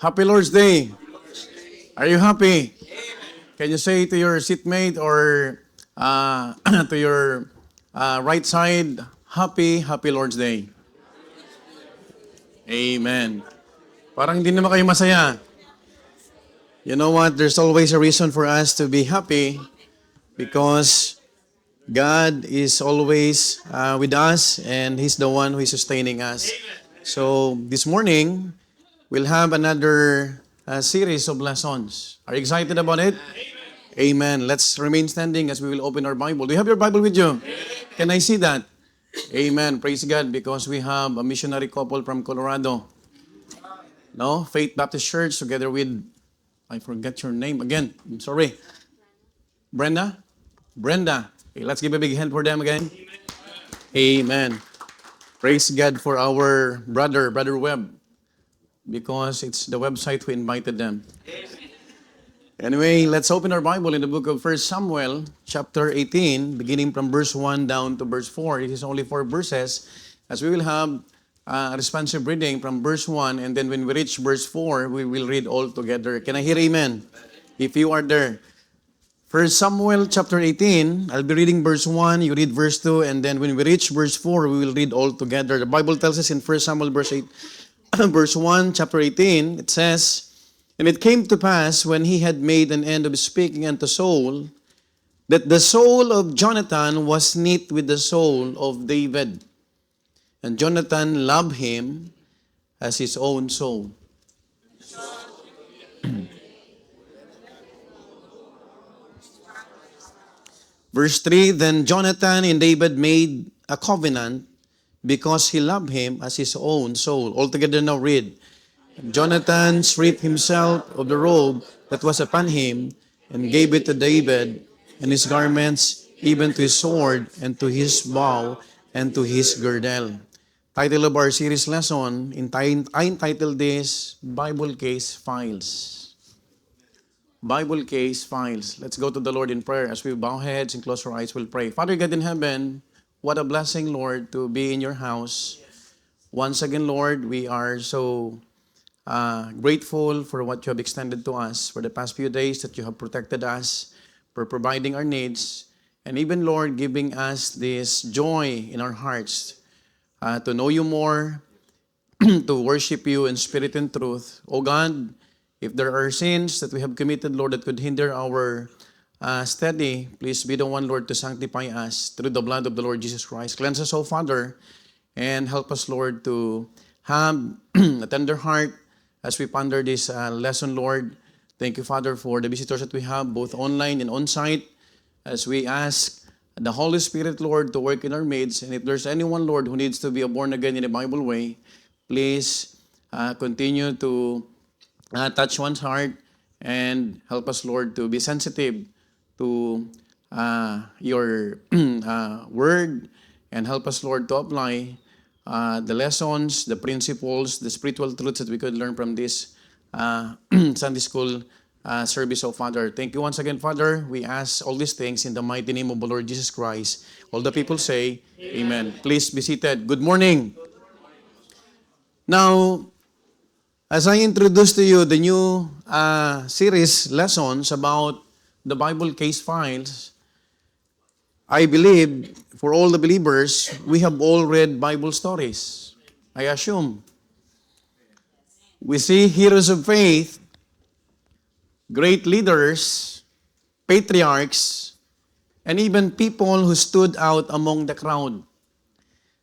Happy Lord's Day. Are you happy? Can you say to your seatmate or to your right side, Happy Lord's Day. Amen. Parang hindi naman kayo masaya. You know what? There's always a reason for us to be happy because God is always with us and He's the one who is sustaining us. So this morning, we'll have another series of lessons. Are you excited about it? Amen. Let's remain standing as we will open our Bible. Do you have your Bible with you? Can I see that? Amen. Praise God because we have a missionary couple from Colorado. No? Faith Baptist Church together with, I forget your name again. I'm sorry. Brenda? Okay, let's give a big hand for them again. Amen. Praise God for our Brother Webb, because it's the website who invited them. Anyway, let's open our Bible in the book of 1 Samuel, chapter 18, beginning from verse 1 down to verse 4. It is only 4 verses, as we will have a responsive reading from verse 1, and then when we reach verse 4, we will read all together. Can I hear amen? If you are there. 1 Samuel chapter 18, I'll be reading verse 1, you read verse 2, and then when we reach verse 4, we will read all together. The Bible tells us in 1 Samuel verse 1, chapter 18, it says, "And it came to pass, when he had made an end of speaking unto Saul, that the soul of Jonathan was knit with the soul of David. And Jonathan loved him as his own soul." Verse 3, "Then Jonathan and David made a covenant because he loved him as his own soul." All together now read. "Jonathan stripped himself of the robe that was upon him and gave it to David, and his garments, even to his sword, and to his bow, and to his girdle." Title of our series lesson, I entitled this, Bible Case Files. Bible Case Files. Let's go to the Lord in prayer. As we bow heads and close our eyes, we'll pray. Father God in heaven, what a blessing, Lord, to be in your house. Once again, Lord, we are so grateful for what you have extended to us for the past few days, that you have protected us, for providing our needs, and even, Lord, giving us this joy in our hearts to know you more, to worship you in spirit and truth. O God, if there are sins that we have committed, Lord, that could hinder our study, please be the one, Lord, to sanctify us through the blood of the Lord Jesus Christ. Cleanse us, O Father, and help us, Lord, to have a tender heart as we ponder this lesson, Lord. Thank you, Father, for the visitors that we have, both online and on-site, as we ask the Holy Spirit, Lord, to work in our midst. And if there's anyone, Lord, who needs to be born again in a Bible way, please continue to touch one's heart and help us, Lord, to be sensitive to your word, and help us, Lord, to apply the lessons, the principles, the spiritual truths that we could learn from this Sunday school service, oh Father. Thank you once again, Father. We ask all these things in the mighty name of the Lord Jesus Christ. All the people say, Amen. Please be seated. Good morning. Now, as I introduce to you the new series lessons about the Bible Case Files, I believe for all the believers, we have all read Bible stories. I assume. We see heroes of faith, great leaders, patriarchs, and even people who stood out among the crowd.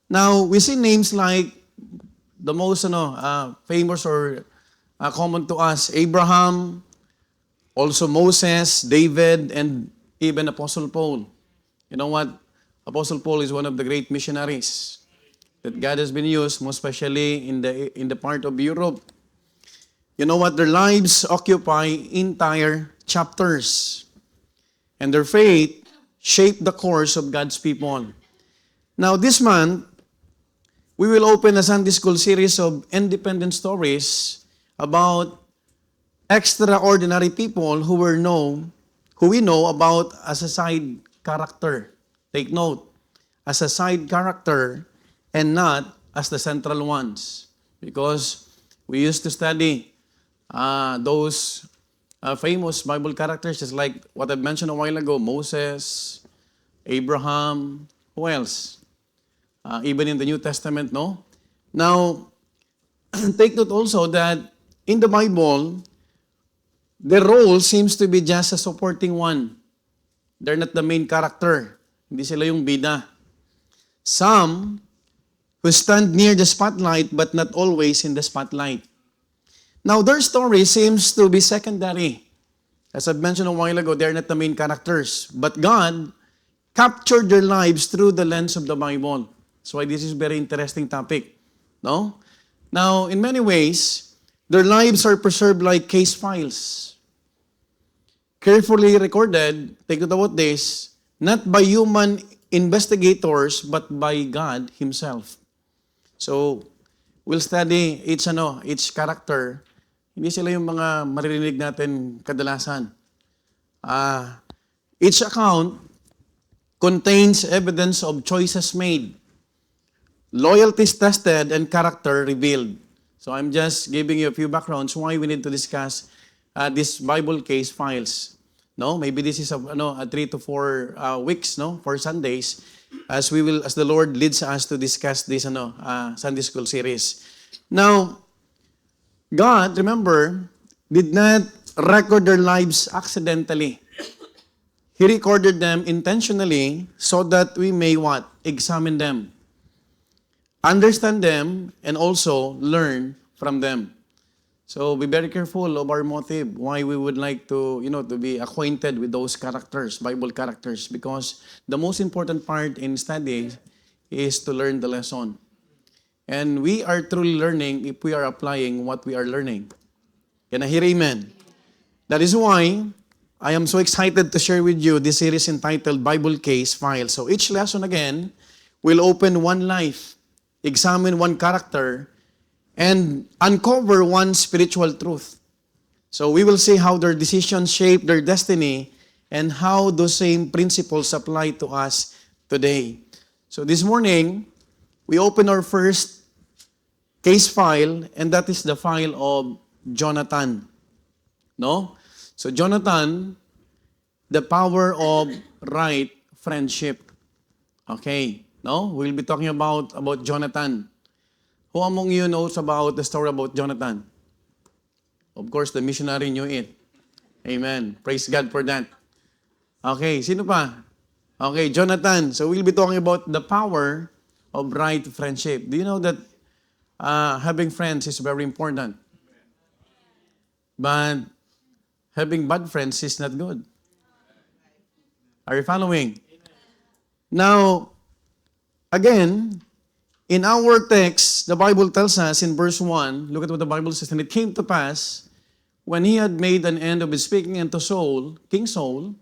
Now, we see names like the most famous or common to us, Abraham, also Moses, David, and even Apostle Paul. You know what? Apostle Paul is one of the great missionaries that God has been used, most especially in the part of Europe. You know what? Their lives occupy entire chapters, and their faith shaped the course of God's people. Now, this month, we will open a Sunday school series of independent stories about extraordinary people who we know about as a side character. Take note, as a side character and not as the central ones. Because we used to study those famous Bible characters, just like what I mentioned a while ago, Moses, Abraham, who else? Even in the New Testament, no? Now, take note also that in the Bible, their role seems to be just a supporting one. They're not the main character. Hindi sila yung bida. Some who stand near the spotlight but not always in the spotlight. Now, their story seems to be secondary. As I've mentioned a while ago, they're not the main characters. But God captured their lives through the lens of the Bible. That's why this is a very interesting topic. No? Now, in many ways, their lives are preserved like case files. Carefully recorded, take note about this, not by human investigators, but by God Himself. So, we'll study each character. Hindi sila yung mga maririnig natin kadalasan. Each account contains evidence of choices made, loyalties tested, and character revealed. So I'm just giving you a few backgrounds why we need to discuss these Bible case files. No, maybe this is a 3 to 4 weeks, no, for Sundays, as the Lord leads us to discuss this Sunday school series. Now, God, remember, did not record their lives accidentally. He recorded them intentionally so that we may what? Examine them, understand them, and also learn from them. So be very careful of our motive, why we would like to, to be acquainted with those characters, Bible characters, because the most important part in study is to learn the lesson. And we are truly learning if we are applying what we are learning. Can I hear amen? That is why I am so excited to share with you this series entitled Bible Case File. So each lesson again will open one life, examine one character, and uncover one spiritual truth. So we will see how their decisions shape their destiny and how those same principles apply to us today. So this morning, we open our first case file, and that is the file of Jonathan. No? So Jonathan, the power of right friendship. Okay. No? We'll be talking about Jonathan. Who among you knows about the story about Jonathan? Of course, the missionary knew it. Amen. Praise God for that. Okay, sino pa? Okay, Jonathan. So we'll be talking about the power of right friendship. Do you know that having friends is very important? But having bad friends is not good. Are you following? Now, again, in our text, the Bible tells us in verse 1, look at what the Bible says, and it came to pass, when he had made an end of his speaking unto Saul, King Saul,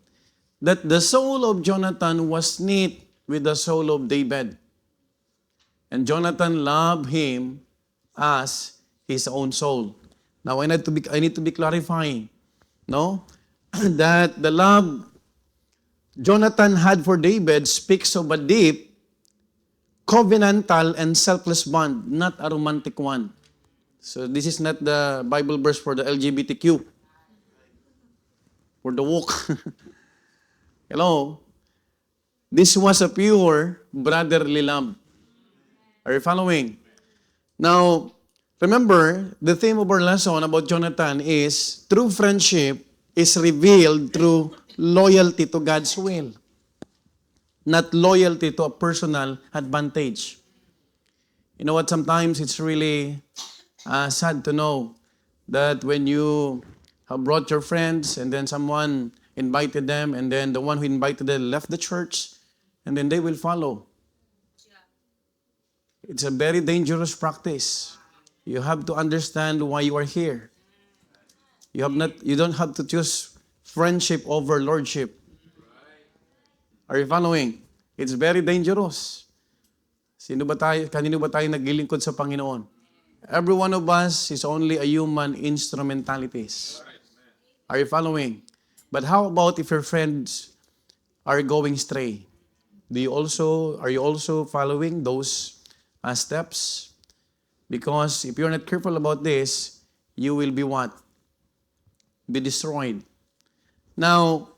that the soul of Jonathan was knit with the soul of David. And Jonathan loved him as his own soul. Now, I need to be clarifying, no? That the love Jonathan had for David speaks of a deep, covenantal, and selfless bond, not a romantic one. So this is not the Bible verse for the LGBTQ, for the woke. Hello? This was a pure brotherly love. Are you following? Now, remember, the theme of our lesson about Jonathan is true friendship is revealed through loyalty to God's will, not loyalty to a personal advantage. You know what? Sometimes it's really sad to know that when you have brought your friends and then someone invited them and then the one who invited them left the church and then they will follow. It's a very dangerous practice. You have to understand why you are here. You don't have to choose friendship over lordship. Are you following? It's very dangerous. Kanino ba tayo naglilingkod sa Panginoon? Every one of us is only a human instrumentalities. Are you following? But how about if your friends are going stray? Are you also following those steps? Because if you're not careful about this, you will be what? be destroyed. Now,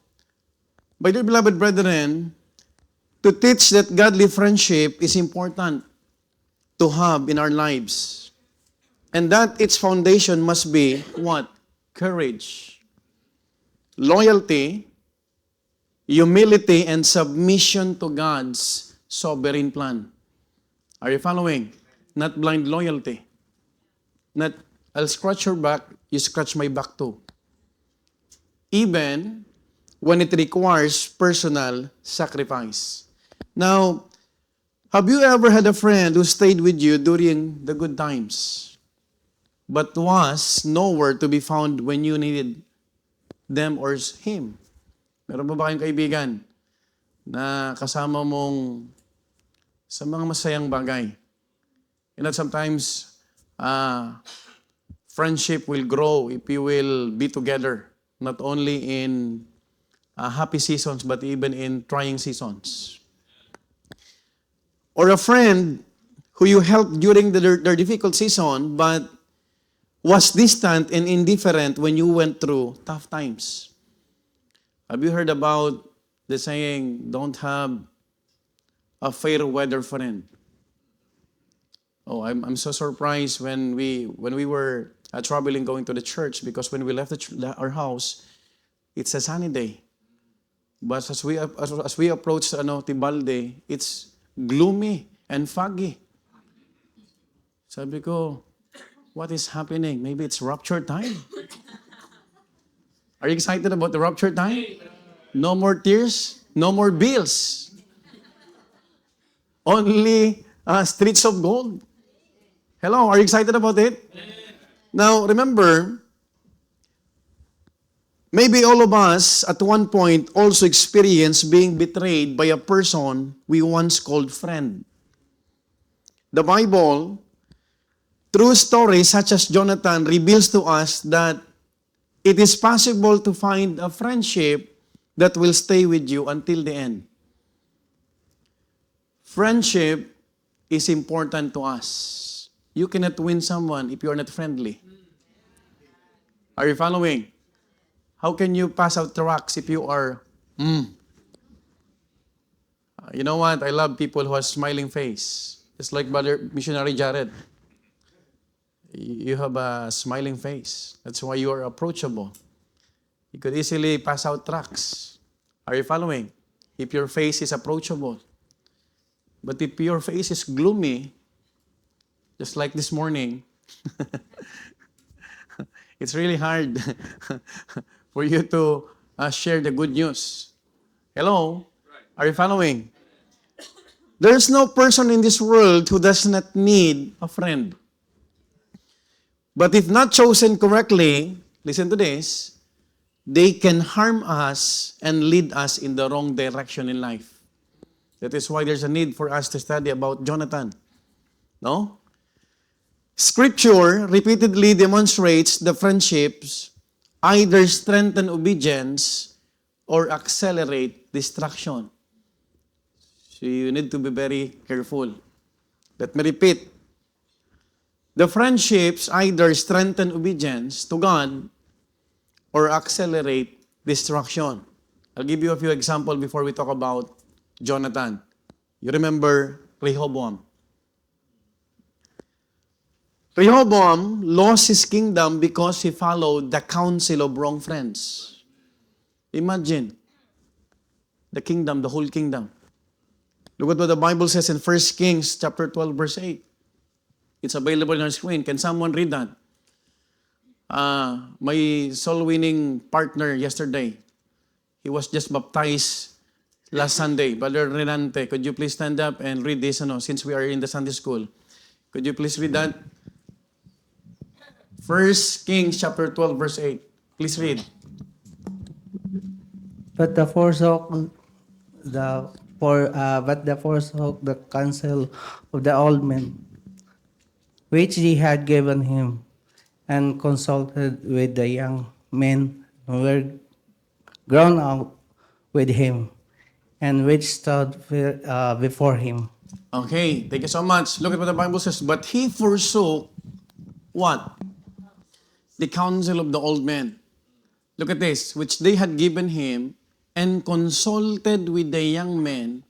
my dear beloved brethren, to teach that godly friendship is important to have in our lives. And that its foundation must be what? Courage, loyalty, humility, and submission to God's sovereign plan. Are you following? Not blind loyalty. Not, I'll scratch your back, you scratch my back too. Even when it requires personal sacrifice. Now, have you ever had a friend who stayed with you during the good times, but was nowhere to be found when you needed them or him? Meron ba kayong kaibigan na kasama mong sa mga masayang bagay? You know, sometimes friendship will grow if you will be together, not only in happy seasons, but even in trying seasons. Or a friend who you helped during their difficult season, but was distant and indifferent when you went through tough times. Have you heard about the saying, don't have a fair weather friend? Oh, I'm so surprised when we were traveling going to the church, because when we left our house, it's a sunny day. But as we approached Tibalde, it's gloomy and foggy. Sabi ko, what is happening? Maybe it's rapture time. Are you excited about the rapture time? No more tears, no more bills. Only streets of gold. Hello, are you excited about it? Now, remember, maybe all of us at one point also experienced being betrayed by a person we once called friend. The Bible, through stories such as Jonathan, reveals to us that it is possible to find a friendship that will stay with you until the end. Friendship is important to us. You cannot win someone if you are not friendly. Are you following? How can you pass out tracts if you are, You know what? I love people who have smiling face. Just like Brother Missionary Jared. You have a smiling face. That's why you are approachable. You could easily pass out tracts. Are you following? If your face is approachable. But if your face is gloomy, just like this morning, it's really hard for you to share the good news. Hello? Are you following? There's no person in this world who does not need a friend. But if not chosen correctly, listen to this, they can harm us and lead us in the wrong direction in life. That is why there's a need for us to study about Jonathan. No? Scripture repeatedly demonstrates the friendships either strengthen obedience or accelerate distraction. So you need to be very careful. Let me repeat. The friendships either strengthen obedience to God or accelerate distraction. I'll give you a few examples before we talk about Jonathan. You remember Rehoboam. Rehoboam lost his kingdom because he followed the counsel of wrong friends. Imagine the kingdom, the whole kingdom. Look at what the Bible says in 1 Kings chapter 12, verse 8. It's available on our screen. Can someone read that? My soul-winning partner yesterday, he was just baptized last Sunday. Brother Renante, could you please stand up and read this, since we are in the Sunday school? Could you please read that? 1 Kings chapter 12, verse 8. Please read. But the forsook the counsel of the old men, which he had given him, and consulted with the young men who were grown up with him, and which stood before him. Okay, thank you so much. Look at what the Bible says. But he forsook what? The counsel of the old men. Look at this, which they had given him, and consulted with the young men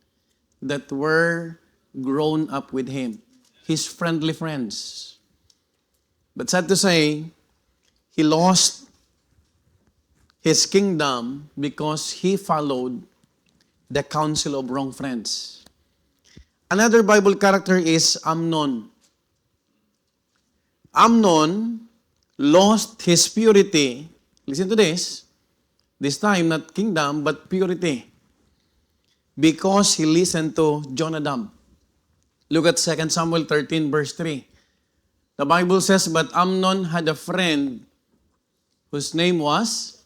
that were grown up with him, his friendly friends. But sad to say, he lost his kingdom because he followed the counsel of wrong friends. Another Bible character is Amnon. Amnon lost his purity. Listen to this. This time, not kingdom, but purity. Because he listened to Jonadab. Look at 2 Samuel 13, verse 3. The Bible says, but Amnon had a friend whose name was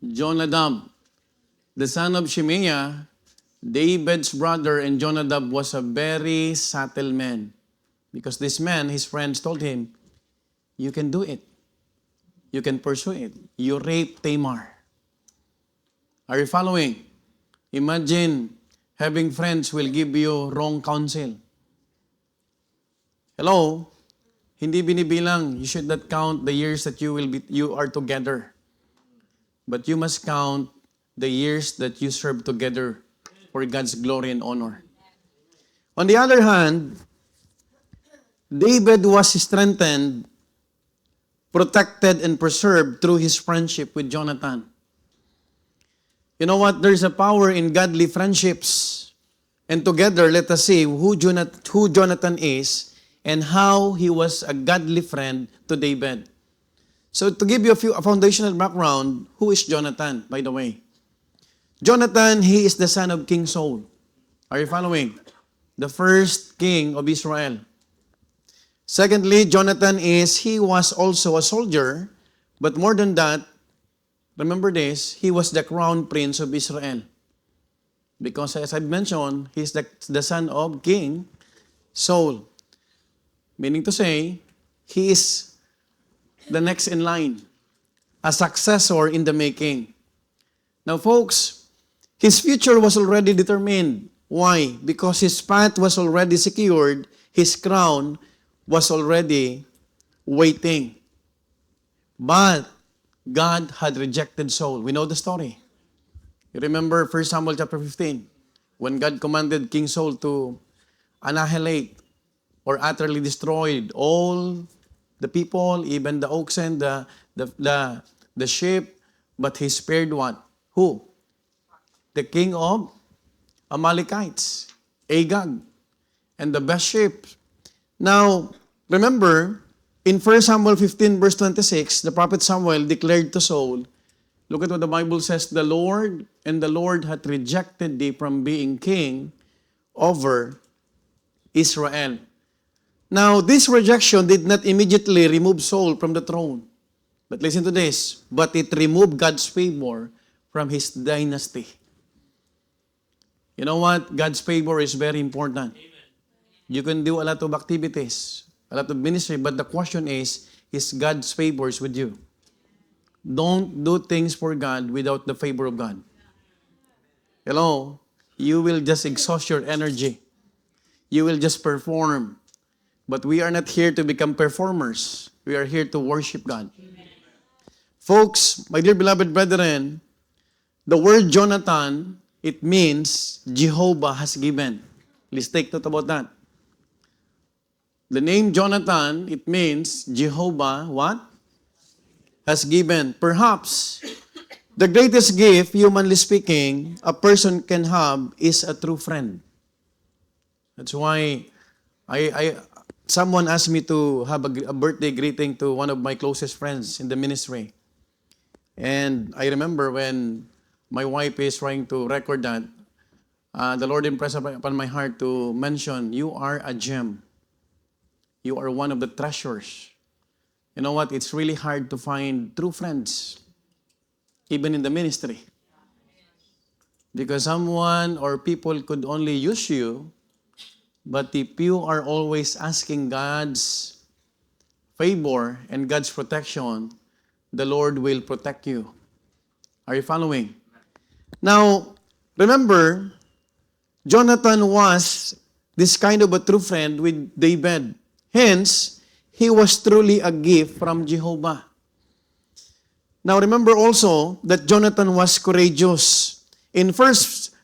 Jonadab, the son of Shimeah, David's brother, and Jonadab was a very subtle man. Because this man, his friends told him, you can do it. You can pursue it. You raped Tamar. Are you following? Imagine having friends will give you wrong counsel. Hello? Hindi binibilang. You should not count the years that you are together. But you must count the years that you serve together for God's glory and honor. On the other hand, David was strengthened, protected, and preserved through his friendship with Jonathan. You know what? There's a power in godly friendships. And together, let us see who Jonathan is and how he was a godly friend to David. So to give you a foundational background, who is Jonathan, by the way? Jonathan, he is the son of King Saul. Are you following? The first king of Israel. Secondly, Jonathan he was also a soldier, but more than that, remember this, he was the crown prince of Israel. Because as I mentioned, he's the son of King Saul. Meaning to say, he is the next in line, a successor in the making. Now folks, his future was already determined. Why? Because his path was already secured, his crown was already waiting. But God had rejected Saul. We know the story. You remember 1 Samuel chapter 15, when God commanded King Saul to annihilate or utterly destroyed all the people, even the oxen, the sheep, but he spared what? Who? The king of Amalekites, Agag, and the best sheep. Now, remember, in 1 Samuel 15 verse 26, the prophet Samuel declared to Saul, look at what the Bible says, the Lord hath rejected thee from being king over Israel. Now, this rejection did not immediately remove Saul from the throne. But listen to this, but it removed God's favor from his dynasty. You know what? God's favor is very important. You can do a lot of activities, a lot of ministry, but the question is God's favors with you? Don't do things for God without the favor of God. Hello? You will just exhaust your energy. You will just perform. But we are not here to become performers. We are here to worship God. Folks, my dear beloved brethren, the word Jonathan, it means Jehovah has given. Please take note about that. The name Jonathan, it means Jehovah, what? Has given. Perhaps, the greatest gift, humanly speaking, a person can have is a true friend. That's why someone asked me to have a birthday greeting to one of my closest friends in the ministry. And I remember when my wife is trying to record that, the Lord impressed upon my heart to mention, you are a gem. You are one of the treasures. You know what? It's really hard to find true friends, even in the ministry. Because someone or people could only use you, but if you are always asking God's favor and God's protection, the Lord will protect you. Are you following? Now, remember, Jonathan was this kind of a true friend with David. Hence, he was truly a gift from Jehovah. Now remember also that Jonathan was courageous. In 1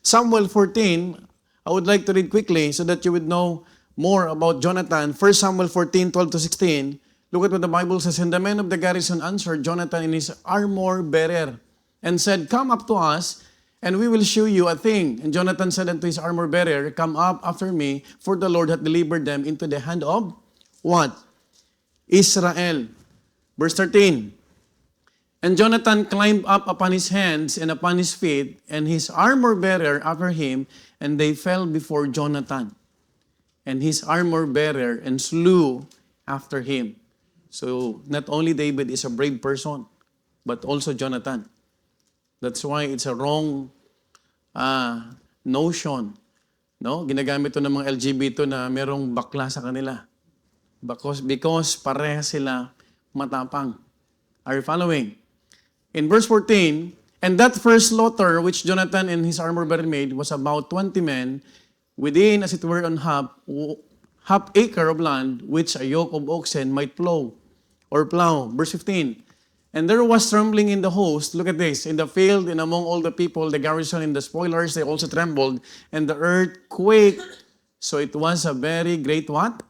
Samuel 14, I would like to read quickly so that you would know more about Jonathan. 1 Samuel 14, 12 to 16. Look at what the Bible says. And the men of the garrison answered Jonathan in his armor bearer and said, Come up to us, and we will show you a thing. And Jonathan said unto his armor bearer, Come up after me, for the Lord hath delivered them into the hand of what? Israel. Verse 13. And Jonathan climbed up upon his hands and upon his feet, and his armor bearer after him, and they fell before Jonathan. And his armor bearer and slew after him. So not only David is a brave person, but also Jonathan. That's why it's a wrong notion. No? Ginagamit ito ng mga LGBT na merong bakla sa kanila. Because pareha sila matapang. Are you following? In verse 14, and that first slaughter which Jonathan and his armor bearer made was about 20 men within, as it were, on half acre of land, which a yoke of oxen might plow. Verse 15. And there was trembling in the host, look at this, in the field and among all the people, the garrison and the spoilers, they also trembled, and the earth quaked. So it was a very great what?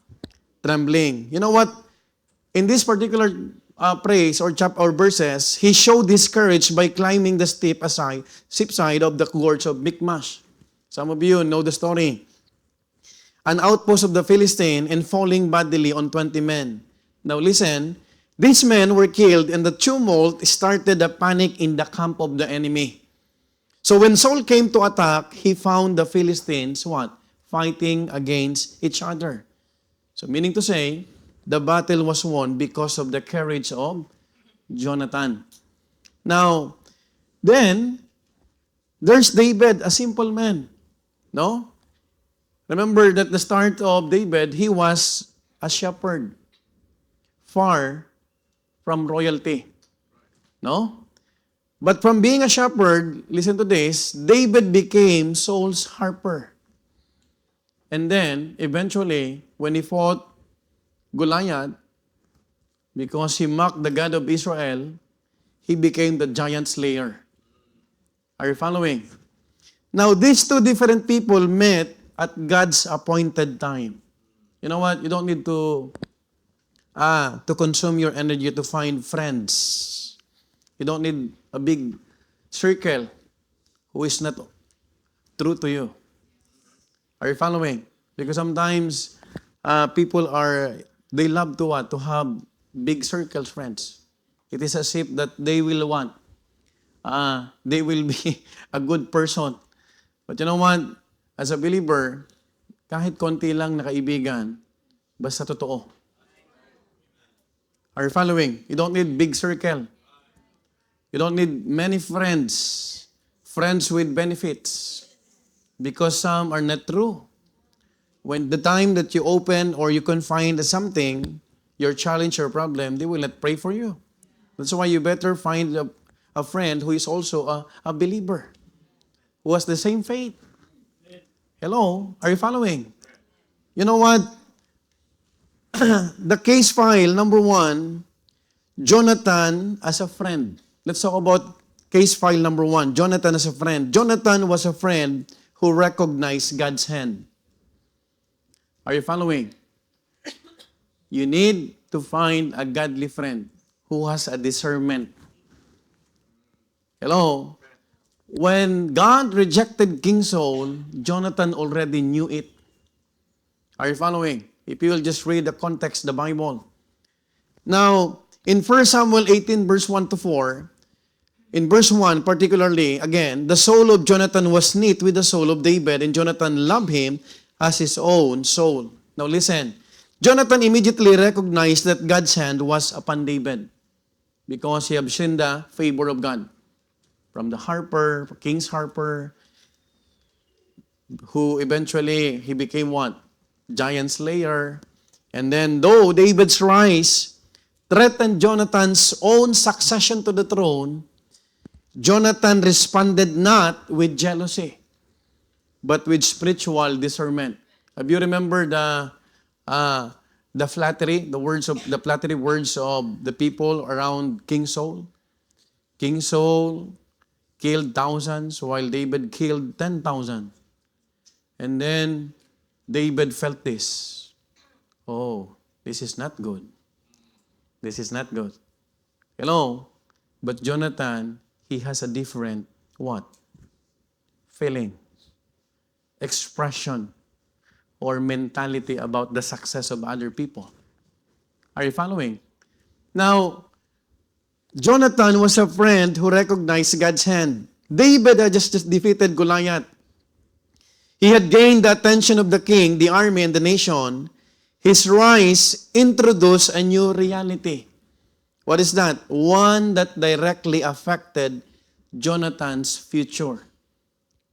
Trembling. You know what? In this particular praise or verses, he showed his courage by climbing the steep side of the gorge of Michmash. Some of you know the story. An outpost of the Philistine and falling bodily on 20 men. Now listen, these men were killed and the tumult started a panic in the camp of the enemy. So when Saul came to attack, he found the Philistines what? Fighting against each other. So meaning to say, the battle was won because of the courage of Jonathan. Now, then, there's David, a simple man. No? Remember that the start of David, he was a shepherd, far from royalty. No? But from being a shepherd, listen to this, David became Saul's harper. And then, eventually, when he fought Goliath, because he mocked the God of Israel, he became the giant slayer. Are you following? Now, these two different people met at God's appointed time. You know what? You don't need to consume your energy to find friends. You don't need a big circle who is not true to you. Are you following? Because sometimes people they love to what? To have big circles, friends. It is as if that they will want. They will be a good person. But you know what? As a believer, kahit konti lang na kaibigan, basta totoo. Are you following? You don't need big circle. You don't need many friends. Friends with benefits. Because some are not true. When the time that you open or you confine something, your challenge or problem, they will not pray for you. That's why you better find a friend who is also a believer, who has the same faith. Hello? Are you following? You know what? The case file, number 1, Jonathan as a friend. Let's talk about case file number 1, Jonathan as a friend. Jonathan was a friend who recognized God's hand. Are you following? You need to find a godly friend who has a discernment. Hello? When God rejected King Saul, Jonathan already knew it. Are you following? If you will just read the context, the Bible. Now, in 1 Samuel 18, verse 1 to 4, in verse 1 particularly, again, the soul of Jonathan was knit with the soul of David, and Jonathan loved him as his own soul. Now listen, Jonathan immediately recognized that God's hand was upon David because he had seen the favor of God. From the harper, king's harper, who eventually, he became what? Giant slayer. And then, though David's rise threatened Jonathan's own succession to the throne, Jonathan responded not with jealousy, but with spiritual discernment. Have you remembered the flattery, the flattery words of the people around King Saul? King Saul killed thousands while David killed 10,000. And then David felt this. Oh, this is not good. This is not good. Hello? But Jonathan, he has a different what? Feeling, expression, or mentality about the success of other people. Are you following? Now, Jonathan was a friend who recognized God's hand. David had just defeated Goliath. He had gained the attention of the king, the army, and the nation. His rise introduced a new reality. What is that? One that directly affected Jonathan's future.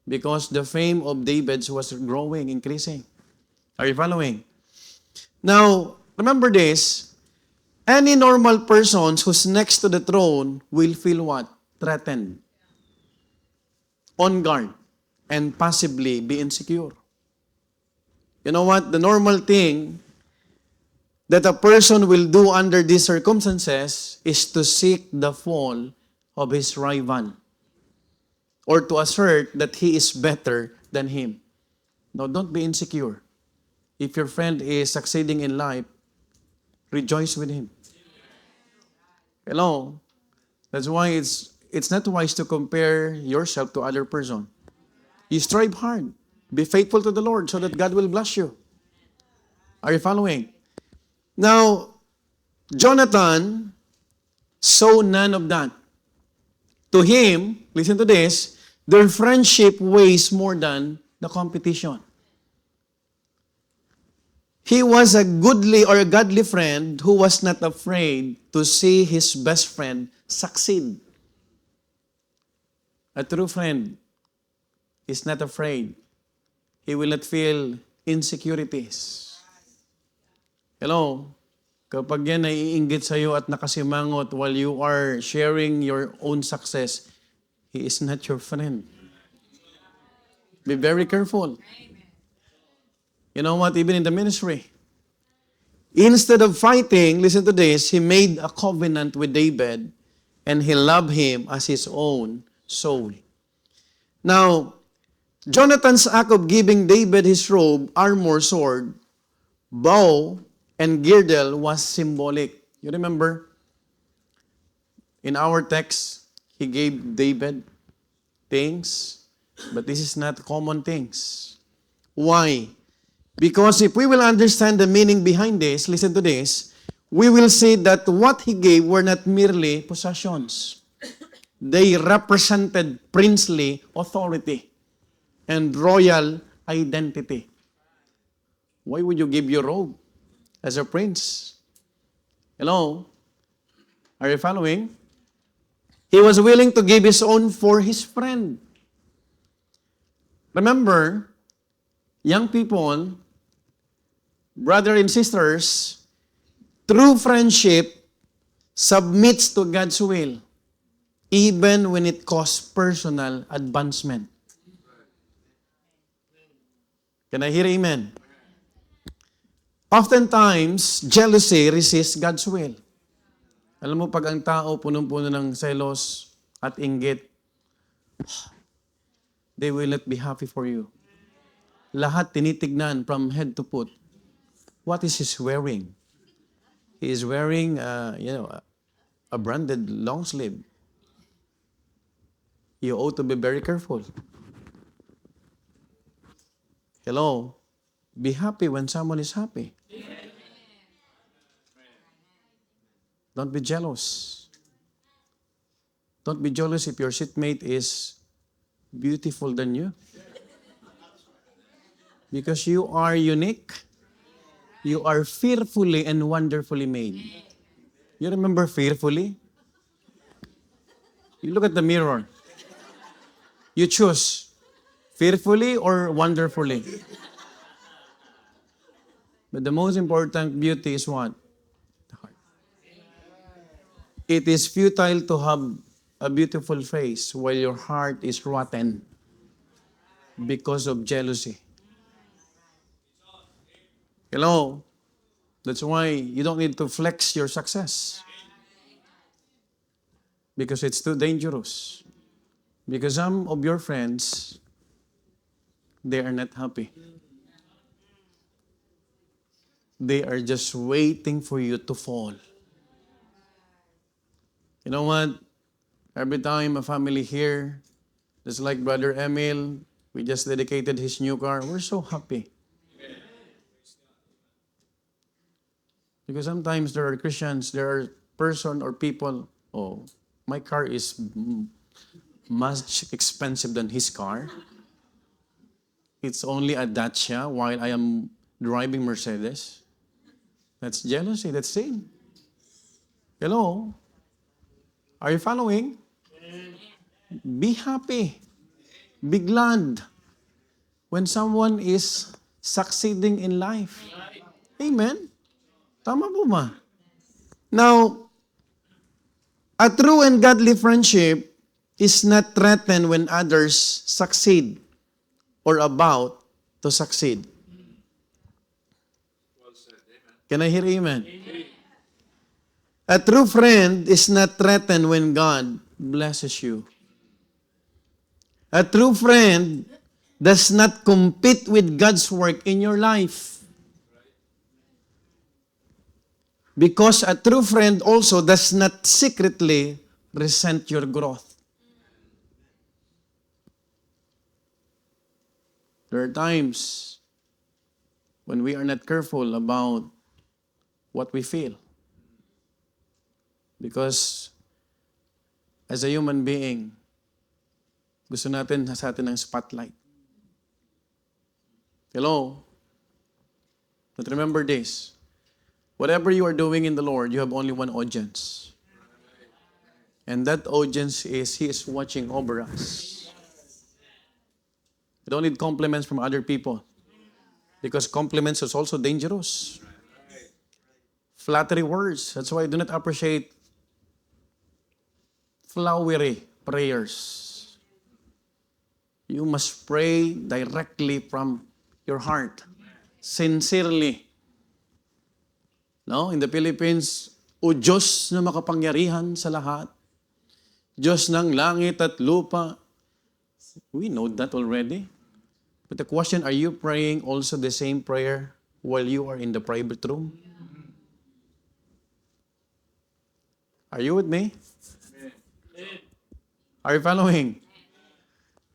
Because the fame of David was growing, increasing. Are you following? Now, remember this. Any normal person who's next to the throne will feel what? Threatened. On guard. And possibly be insecure. You know what? The normal thing that a person will do under these circumstances is to seek the fall of his rival or to assert that he is better than him. No, don't be insecure. If your friend is succeeding in life, rejoice with him. Hello? That's why it's not wise to compare yourself to other person. You strive hard. Be faithful to the Lord so that God will bless you. Are you following? Now, Jonathan saw none of that. To him, listen to this, their friendship weighs more than the competition. He was a goodly or a godly friend who was not afraid to see his best friend succeed. A true friend is not afraid. He will not feel insecurities. Hello? Kapag yan naiinggit sa iyo at nakasimangot while you are sharing your own success, he is not your friend. Be very careful. You know what? Even in the ministry, instead of fighting, listen to this, he made a covenant with David and he loved him as his own soul. Now, Jonathan's act of giving David his robe, armor, sword, bow, and girdle was symbolic. You remember? In our text, he gave David things, but this is not common things. Why? Because if we will understand the meaning behind this, listen to this, we will see that what he gave were not merely possessions. They represented princely authority and royal identity. Why would you give your robe as a prince? Hello? Are you following? He was willing to give his own for his friend. Remember, young people, brothers and sisters, true friendship submits to God's will, even when it costs personal advancement. Can I hear amen? Oftentimes, jealousy resists God's will. Alam mo, pag ang tao punong-puno ng selos at inggit, they will not be happy for you. Lahat tinitignan from head to foot. What is he wearing? He is wearing, a branded long sleeve. You ought to be very careful. Hello? Be happy when someone is happy. Don't be jealous. Don't be jealous if your seatmate is beautiful than you. Because you are unique. You are fearfully and wonderfully made. You remember fearfully? You look at the mirror. You choose fearfully or wonderfully. But the most important beauty is what? The heart. It is futile to have a beautiful face while your heart is rotten because of jealousy. Hello? That's why you don't need to flex your success. Because it's too dangerous. Because some of your friends, they are not happy. They are just waiting for you to fall. You know what? Every time a family here, just like Brother Emil, we just dedicated his new car. We're so happy. Because sometimes there are Christians, there are person or people, oh, my car is much expensive than his car. It's only a Dacia while I am driving Mercedes. That's jealousy, that's sin. Hello? Are you following? Be happy. Be glad when someone is succeeding in life. Amen? Tama po ba? Now, a true and godly friendship is not threatened when others succeed or about to succeed. Can I hear amen? A true friend is not threatened when God blesses you. A true friend does not compete with God's work in your life. Because a true friend also does not secretly resent your growth. There are times when we are not careful about what we feel. Because as a human being, gusto natin sa atin ng spotlight. Hello? But remember this. Whatever you are doing in the Lord, you have only one audience. And that audience is He is watching over us. You don't need compliments from other people. Because compliments is also dangerous. Flattery words. That's why I do not appreciate flowery prayers. You must pray directly from your heart. Sincerely. No? In the Philippines, O Diyos na makapangyarihan sa lahat, Diyos ng langit at lupa. We know that already. But the question, are you praying also the same prayer while you are in the private room? Are you with me? Are you following?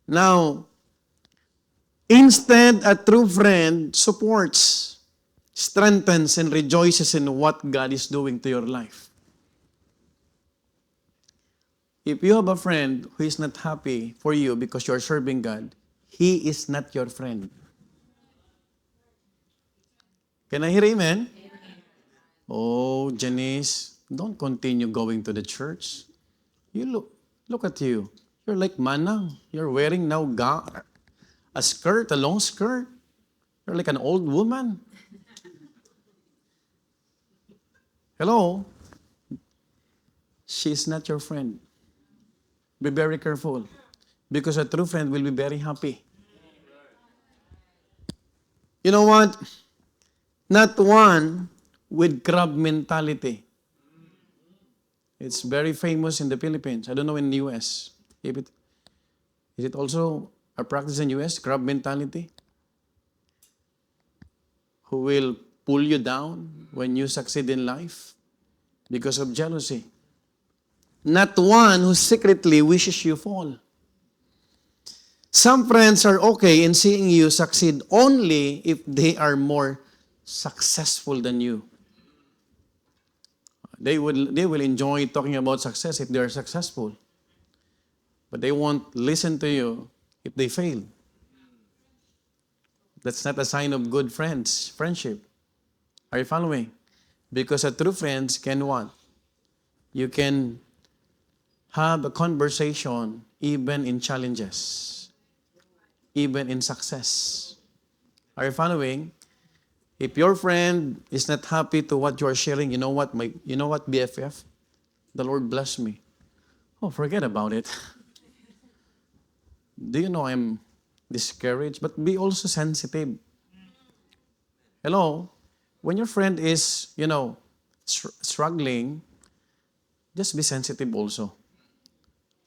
Now, instead, a true friend supports, strengthens, and rejoices in what God is doing to your life. If you have a friend who is not happy for you because you are serving God, he is not your friend. Can I hear amen? Oh, Janice, don't continue going to the church. You look at you. You're like manang. You're wearing now a skirt, a long skirt. You're like an old woman. Hello? She's not your friend. Be very careful. Because a true friend will be very happy. You know what? Not one with crab mentality. It's very famous in the Philippines. I don't know in the US. Is it also a practice in the US, crab mentality? Who will pull you down when you succeed in life because of jealousy. Not one who secretly wishes you fall. Some friends are okay in seeing you succeed only if they are more successful than you. They will enjoy talking about success if they are successful. But they won't listen to you if they fail. That's not a sign of good friendship. Are you following? Because a true friends can what? You can have a conversation even in challenges, even in success. Are you following? If your friend is not happy to what you are sharing, you know what, BFF? The Lord bless me. Oh, forget about it. Do you know I'm discouraged? But be also sensitive. Hello? When your friend is, struggling, just be sensitive also.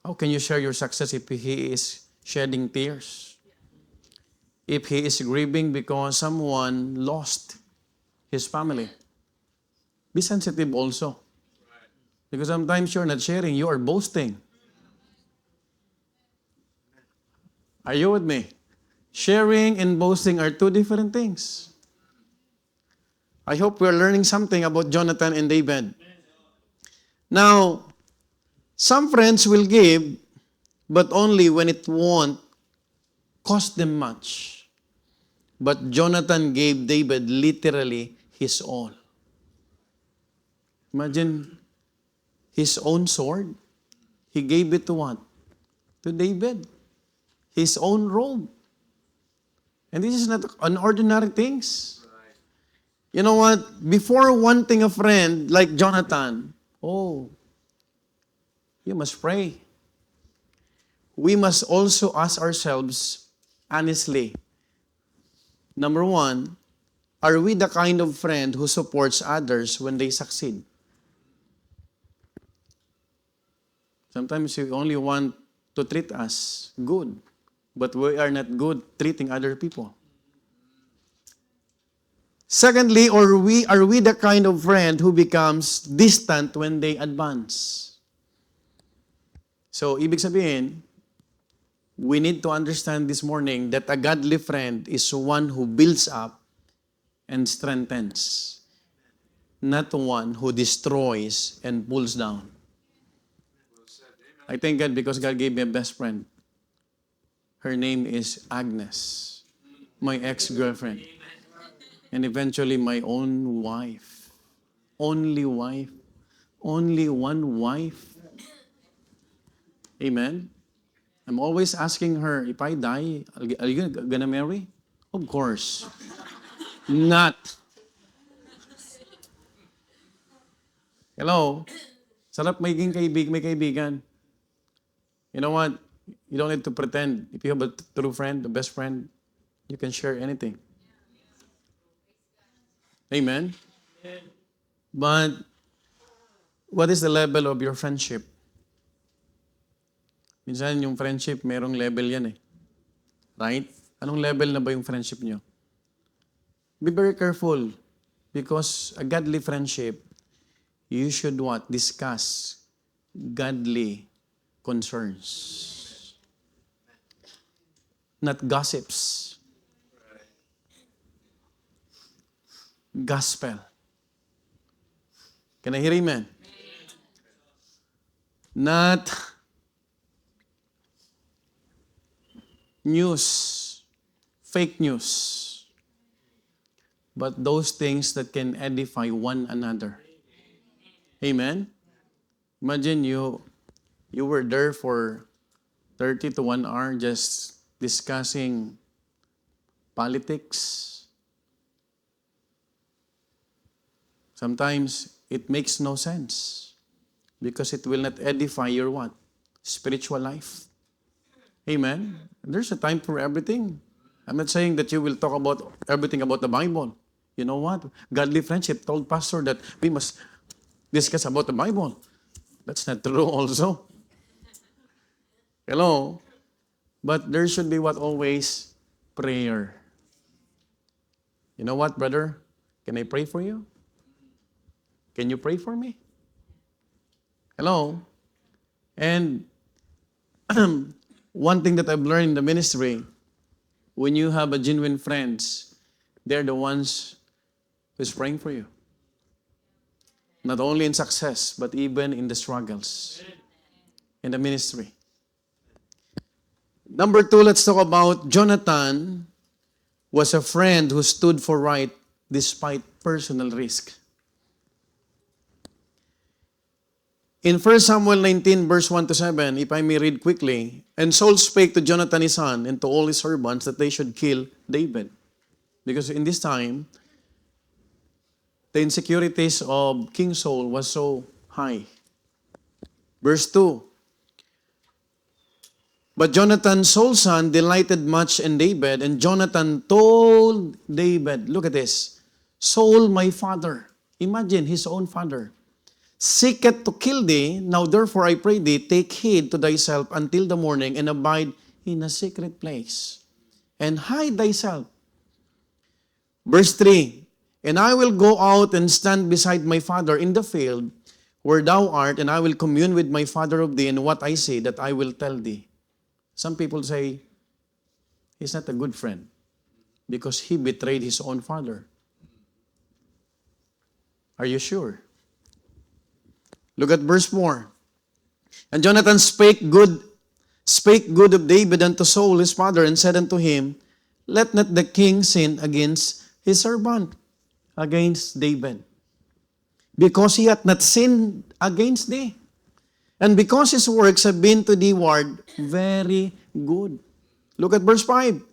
How can you share your success if he is shedding tears? If he is grieving because someone lost his family? Be sensitive also. Because sometimes you're not sharing, you are boasting. Are you with me? Sharing and boasting are two different things. I hope we're learning something about Jonathan and David. Now, some friends will give, but only when it won't cost them much. But Jonathan gave David literally his all. Imagine his own sword. He gave it to what? To David. His own robe. And this is not an ordinary things. You know what? Before wanting a friend like Jonathan, you must pray. We must also ask ourselves honestly. Number one, are we the kind of friend who supports others when they succeed? Sometimes you only want to treat us good, but we are not good treating other people. Secondly, are we the kind of friend who becomes distant when they advance? So, ibig sabihin, we need to understand this morning that a godly friend is one who builds up and strengthens, not one who destroys and pulls down. I thank God because God gave me a best friend. Her name is Agnes, my ex-girlfriend. And eventually my own wife. Only wife. Only one wife. Amen? I'm always asking her, if I die, are you gonna marry? Of course. Not. Hello? Sarap may kaibigan. You know what? You don't need to pretend. If you have a true friend, a best friend, you can share anything. Amen? But what is the level of your friendship? Minsan yung friendship, merong level yan eh. Right? Anong level na ba yung friendship nyo? Be very careful because a godly friendship, you should what? Discuss godly concerns. Not gossips. Gospel. Can I hear amen? Not news, fake news, but those things that can edify one another. Amen? Imagine you were there for 30 to 1 hour just discussing politics. Sometimes it makes no sense because it will not edify your what? Spiritual life. Amen? There's a time for everything. I'm not saying that you will talk about everything about the Bible. You know what? Godly friendship told pastor that we must discuss about the Bible. That's not true also. Hello? But there should be what always? Prayer. You know what, brother? Can I pray for you? Can you pray for me? Hello? And one thing that I've learned in the ministry, when you have a genuine friends, they're the ones who's praying for you. Not only in success, but even in the struggles in the ministry. Number 2, let's talk about Jonathan was a friend who stood for right despite personal risk. In 1 Samuel 19, verse 1 to 7, if I may read quickly, and Saul spake to Jonathan his son and to all his servants that they should kill David. Because in this time, the insecurities of King Saul was so high. Verse 2, but Jonathan, Saul's son, delighted much in David, and Jonathan told David, look at this, Saul, my father, imagine his own father, seeketh to kill thee. Now therefore I pray thee, take heed to thyself until the morning, and abide in a secret place, and hide thyself. Verse 3, and I will go out and stand beside my father in the field where thou art, and I will commune with my father of thee, and what I say that I will tell thee. Some people say, he's not a good friend because he betrayed his own father. Are you sure? Look at verse 4. And Jonathan spake good of David unto Saul his father, and said unto him, let not the king sin against his servant, against David, because he hath not sinned against thee, and because his works have been to thee ward very good. Look at verse 5.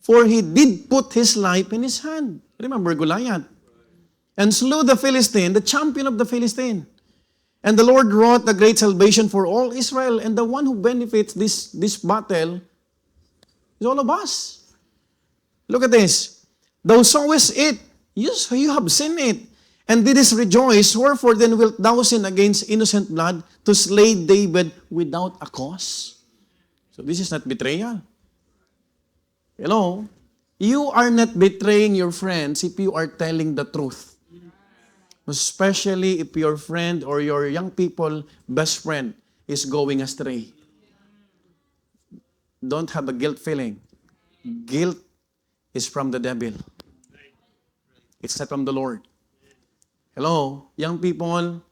For he did put his life in his hand. Remember Goliath. And slew the Philistine, the champion of the Philistine. And the Lord wrought a great salvation for all Israel. And the one who benefits this battle is all of us. Look at this. Thou sawest it. Yes, you have seen it. And didst rejoice. Wherefore then wilt thou sin against innocent blood to slay David without a cause? So this is not betrayal. Hello? You are not betraying your friends if you are telling the truth. Especially if your friend or your young people, best friend, is going astray. Don't have a guilt feeling. Guilt is from the devil. It's not from the Lord. Hello, young people,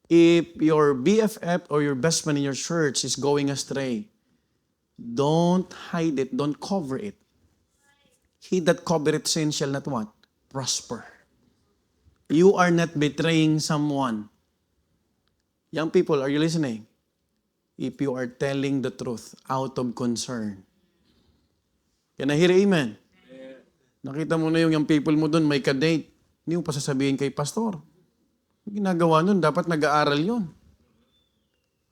if your BFF or your best friend in your church is going astray, don't hide it, don't cover it. He that covereth sin shall not what? Prosper. You are not betraying someone. Young people, are you listening? If you are telling the truth out of concern. Can I hear amen? Nakita mo na yung young people mo doon, may ka-date. Hindi mo pa sasabihin kay pastor. Yung ginagawa nun, dapat nag-aaral yun.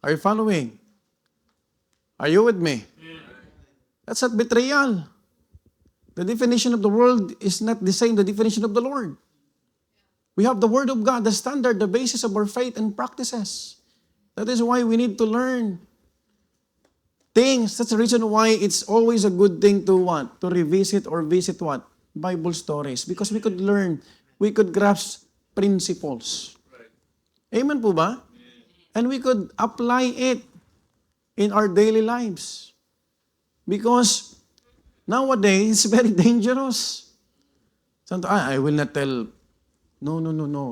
Are you following? Are you with me? That's not betrayal. The definition of the world is not the same, the definition of the Lord. We have the Word of God, the standard, the basis of our faith and practices. That is why we need to learn things. That's the reason why it's always a good thing to what? To revisit or visit what? Bible stories. Because we could learn, we could grasp principles. Right. Amen po ba? And we could apply it in our daily lives. Because nowadays, it's very dangerous. I will not tell. No.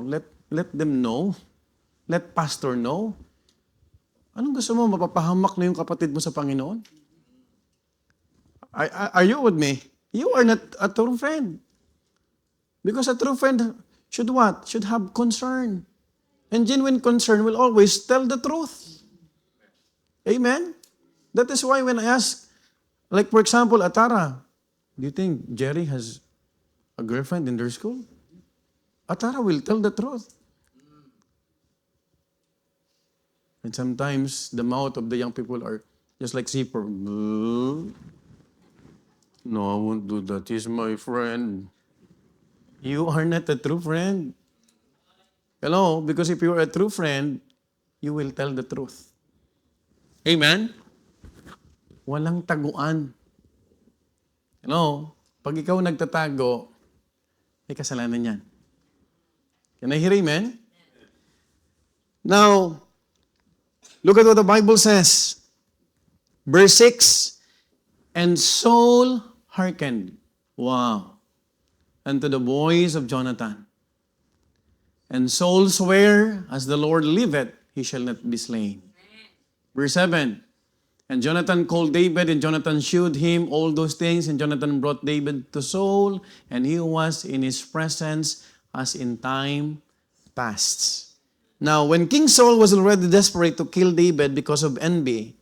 Let them know. Let pastor know. Anong gusto mo? Mapapahamak na yung kapatid mo sa Panginoon? Are you with me? You are not a true friend. Because a true friend should what? Should have concern. And genuine concern will always tell the truth. Amen? That is why when I ask, like for example, Atara, do you think Jerry has a girlfriend in their school? Atara will tell the truth. And sometimes the mouth of the young people are just like zipper. No, I won't do that. He's my friend. You are not a true friend. Hello? Because if you are a true friend, you will tell the truth. Amen? Walang taguan. Hello? Pag ikaw nagtatago, may kasalanan yan. Can I hear amen? Now, look at what the Bible says. Verse 6, and Saul hearkened. Wow. Unto the voice of Jonathan. And Saul sware, as the Lord liveth, he shall not be slain. Verse 7, and Jonathan called David, and Jonathan shewed him all those things, and Jonathan brought David to Saul, and he was in his presence as in time past. Now, when King Saul was already desperate to kill David because of envy,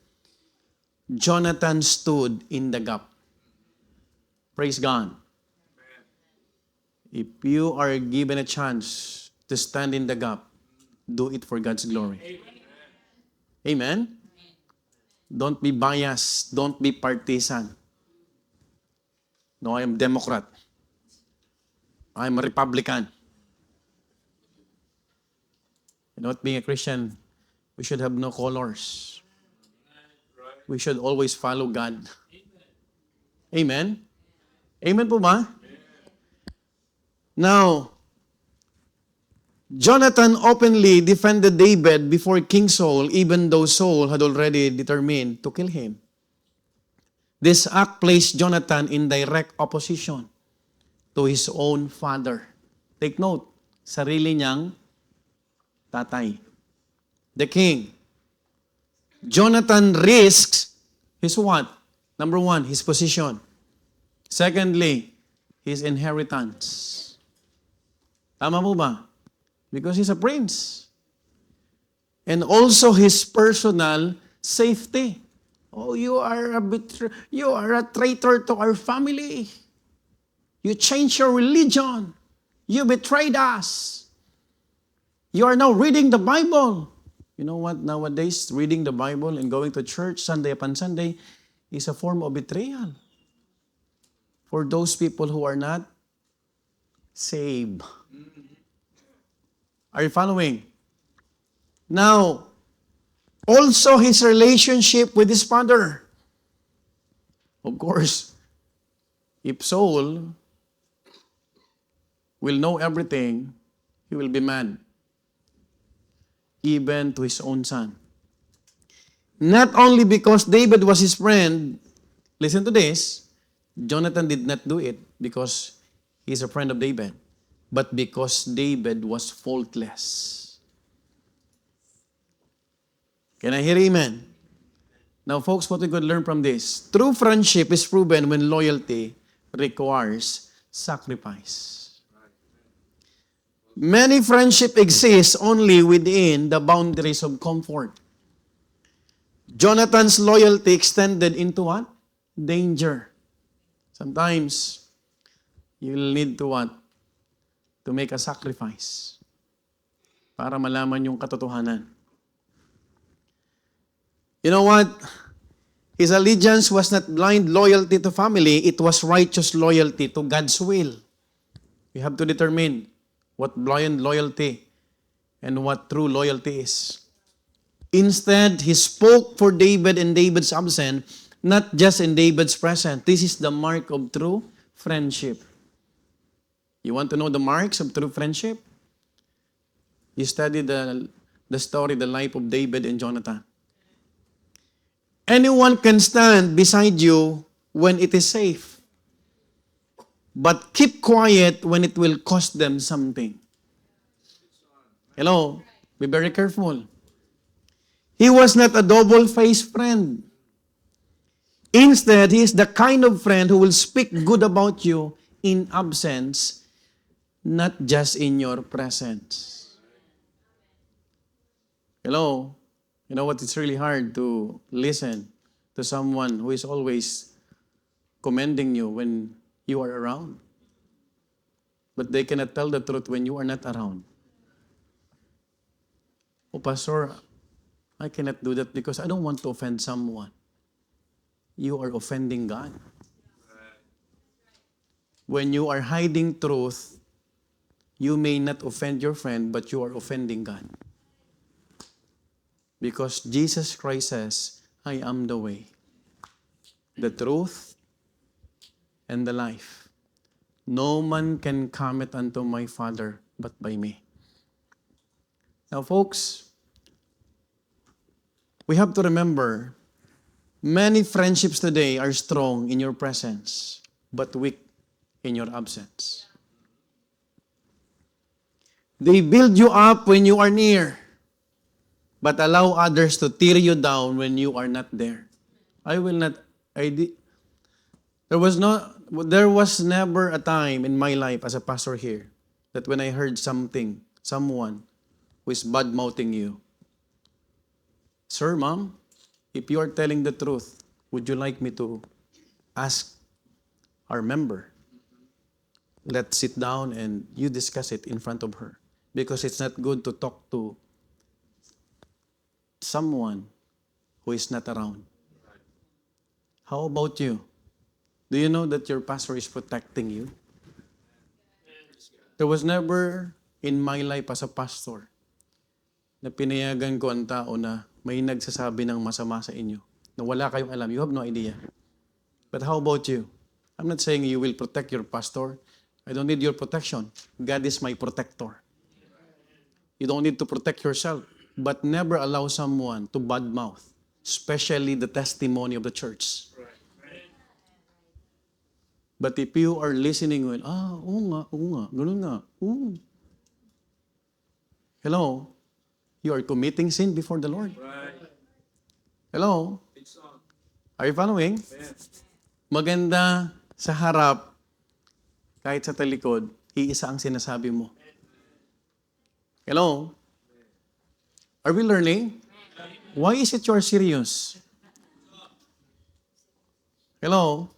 Jonathan stood in the gap. Praise God. If you are given a chance to stand in the gap, do it for God's glory. Amen? Don't be biased. Don't be partisan. No, I am Democrat. I am a Republican. You know what, being a Christian, we should have no colors. We should always follow God. Amen? Amen po ba? Now, Jonathan openly defended David before King Saul, even though Saul had already determined to kill him. This act placed Jonathan in direct opposition to his own father. Take note, sarili niyang tatay. The king. Jonathan risks his what? Number one, his position. Secondly, his inheritance. Tama po ba? Because he's a prince. And also his personal safety. Oh, you are a traitor to our family. You changed your religion. You betrayed us. You are now reading the Bible. You know what? Nowadays, reading the Bible and going to church Sunday upon Sunday is a form of betrayal for those people who are not saved. Are you following? Now, also his relationship with his father. Of course, if Saul will know everything, he will be mad, even to his own son. Not only because David was his friend, listen to this, Jonathan did not do it because he's a friend of David, but because David was faultless. Can I hear amen? Now, folks, what we could learn from this, true friendship is proven when loyalty requires sacrifice. Many friendship exists only within the boundaries of comfort. Jonathan's loyalty extended into what? Danger. Sometimes, you'll need to what? To make a sacrifice para malaman yung katotohanan. You know what? His allegiance was not blind loyalty to family, it was righteous loyalty to God's will. We have to determine what blind loyalty and what true loyalty is. Instead, he spoke for David in David's absence, not just in David's presence. This is the mark of true friendship. You want to know the marks of true friendship? You study the story, the life of David and Jonathan. Anyone can stand beside you when it is safe, but keep quiet when it will cost them something. Hello? Be very careful. He was not a double-faced friend. Instead, he is the kind of friend who will speak good about you in absence, not just in your presence. Hello? You know what? It's really hard to listen to someone who is always commending you when you are around. But they cannot tell the truth when you are not around. Oh, Pastor, I cannot do that because I don't want to offend someone. You are offending God. When you are hiding truth, you may not offend your friend, but you are offending God. Because Jesus Christ says, I am the way, the truth, and the life. No man can come unto my Father but by me. Now, folks, we have to remember, many friendships today are strong in your presence, but weak in your absence. They build you up when you are near, but allow others to tear you down when you are not there. There was never a time in my life as a pastor here that when I heard someone who is bad-mouthing you, Sir, Ma'am, if you are telling the truth, would you like me to ask our member? Let's sit down and you discuss it in front of her. Because it's not good to talk to someone who is not around. How about you? Do you know that your pastor is protecting you? There was never in my life as a pastor na pinayagan ko ang tao na may nagsasabi ng masama sa inyo, na wala kayong alam. You have no idea. But how about you? I'm not saying you will protect your pastor. I don't need your protection. God is my protector. You don't need to protect yourself. But never allow someone to badmouth, especially the testimony of the church. But if you are listening with, oo nga, ganun nga, oo. Hello? You are committing sin before the Lord. Hello? Are you following? Maganda sa harap, kahit sa talikod, iisa ang sinasabi mo. Hello? Are we learning? Why is it you're serious? Hello?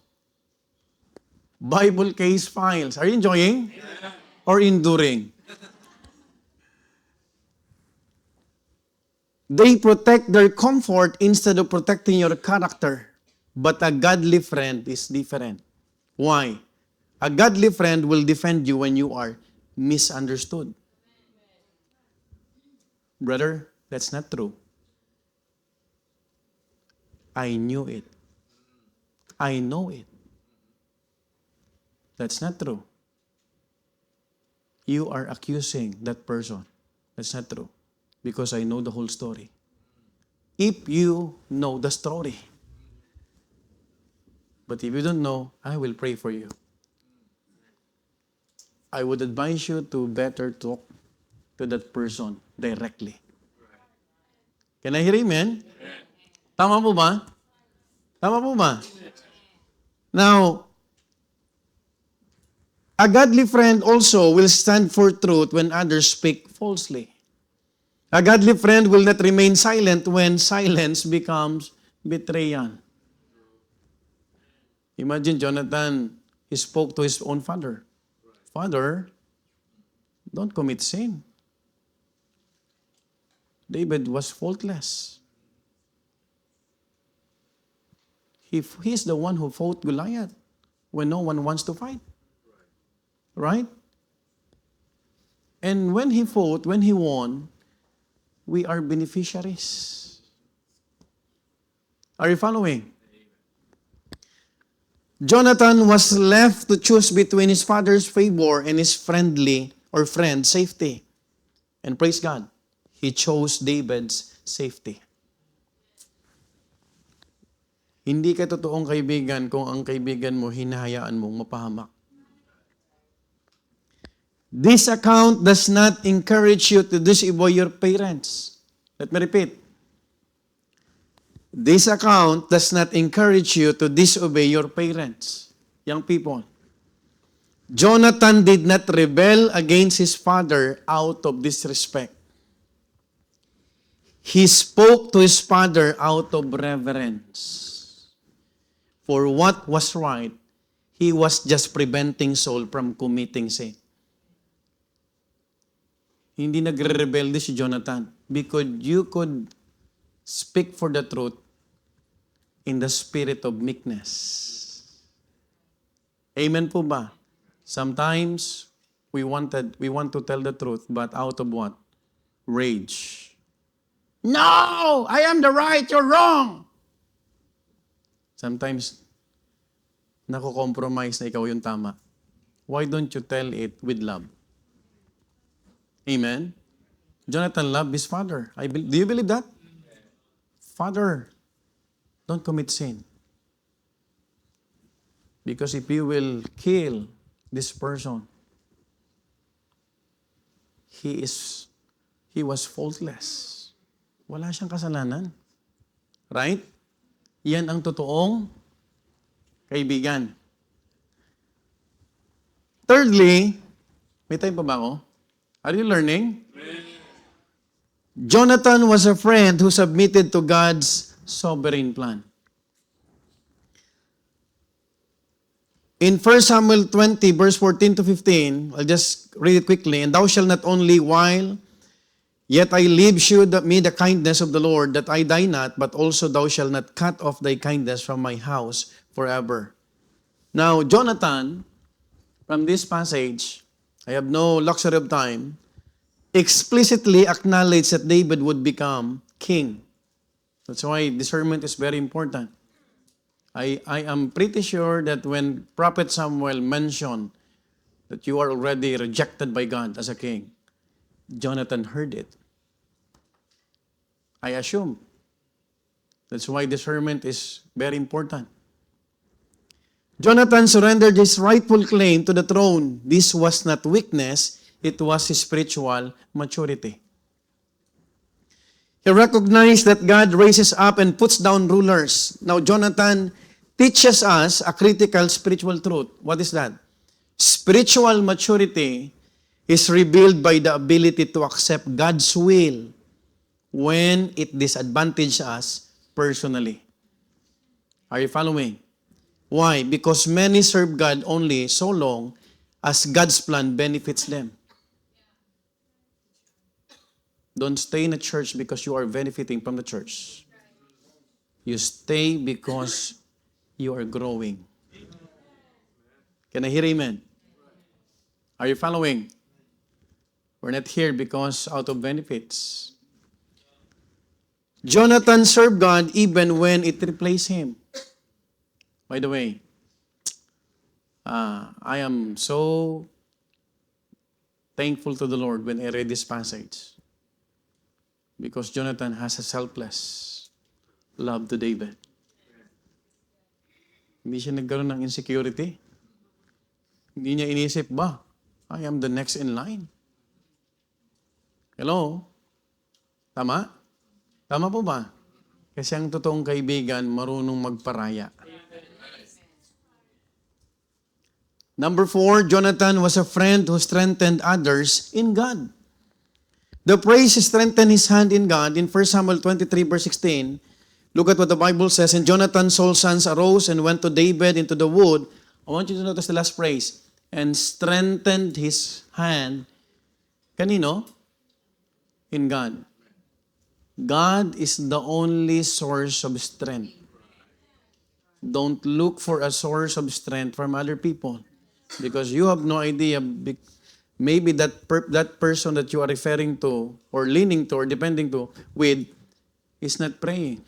Bible case files. Are you enjoying? Or enduring? They protect their comfort instead of protecting your character. But a godly friend is different. Why? A godly friend will defend you when you are misunderstood. Brother, that's not true. I knew it. I know it. That's not true. You are accusing that person. That's not true. Because I know the whole story. If you know the story. But if you don't know, I will pray for you. I would advise you to better talk to that person directly. Can I hear amen? Tama po ba? Tama po ba? Now, a godly friend also will stand for truth when others speak falsely. A godly friend will not remain silent when silence becomes betrayal. Imagine Jonathan, he spoke to his own father. Father, don't commit sin. David was faultless. He's the one who fought Goliath when no one wants to fight. Right? And when he fought, when he won, we are beneficiaries. Are you following? Jonathan was left to choose between his father's favor and his friend's safety. And praise God, he chose David's safety. Hindi ka totoong kaibigan kung ang kaibigan mo hinahayaan mong mapahamak. This account does not encourage you to disobey your parents. Let me repeat. This account does not encourage you to disobey your parents. Young people. Jonathan did not rebel against his father out of disrespect. He spoke to his father out of reverence. For what was right, he was just preventing Saul from committing sin. Hindi nagre-rebelde si Jonathan because you could speak for the truth in the spirit of meekness. Amen po ba? Sometimes we want to tell the truth, but out of what? Rage. No! I am the right, you're wrong! Sometimes, nako-compromise na ikaw yung tama. Why don't you tell it with love? Amen? Jonathan loved his father. Do you believe that? Father, don't commit sin. Because if you will kill this person, he was faultless. Wala siyang kasalanan. Right? Yan ang totoong kaibigan. Thirdly, may time pa ba ako? Are you learning? Jonathan was a friend who submitted to God's sovereign plan. In 1 Samuel 20, verse 14 to 15, I'll just read it quickly. And thou shalt not only while yet I live shew me the kindness of the Lord, that I die not, but also thou shalt not cut off thy kindness from my house forever. Now, Jonathan, from this passage, I have no luxury of time, explicitly acknowledged that David would become king. That's why discernment is very important. I am pretty sure that when Prophet Samuel mentioned that you are already rejected by God as a king, Jonathan heard it. I assume. That's why discernment is very important. Jonathan surrendered his rightful claim to the throne. This was not weakness, it was his spiritual maturity. He recognized that God raises up and puts down rulers. Now, Jonathan teaches us a critical spiritual truth. What is that? Spiritual maturity is revealed by the ability to accept God's will when it disadvantages us personally. Are you following? Why? Because many serve God only so long as God's plan benefits them. Don't stay in a church because you are benefiting from the church. You stay because you are growing. Can I hear amen? Are you following? We're not here because out of benefits. Jonathan served God even when it replaced him. By the way, I am so thankful to the Lord when I read this passage. Because Jonathan has a selfless love to David. Hindi siya nagkaroon ng insecurity. Hindi niya inisip, I am the next in line. Hello? Tama? Tama po ba? Kasi ang totoong kaibigan, marunong magparaya. Number 4, Jonathan was a friend who strengthened others in God. The praise strengthened his hand in God. In 1 Samuel 23 verse 16, look at what the Bible says. And Jonathan, Saul's sons, arose and went to David into the wood. I want you to notice the last phrase. And strengthened his hand. Kanino? In God. God is the only source of strength. Don't look for a source of strength from other people. Because you have no idea. Maybe that person that you are referring to or leaning to or depending to with is not praying.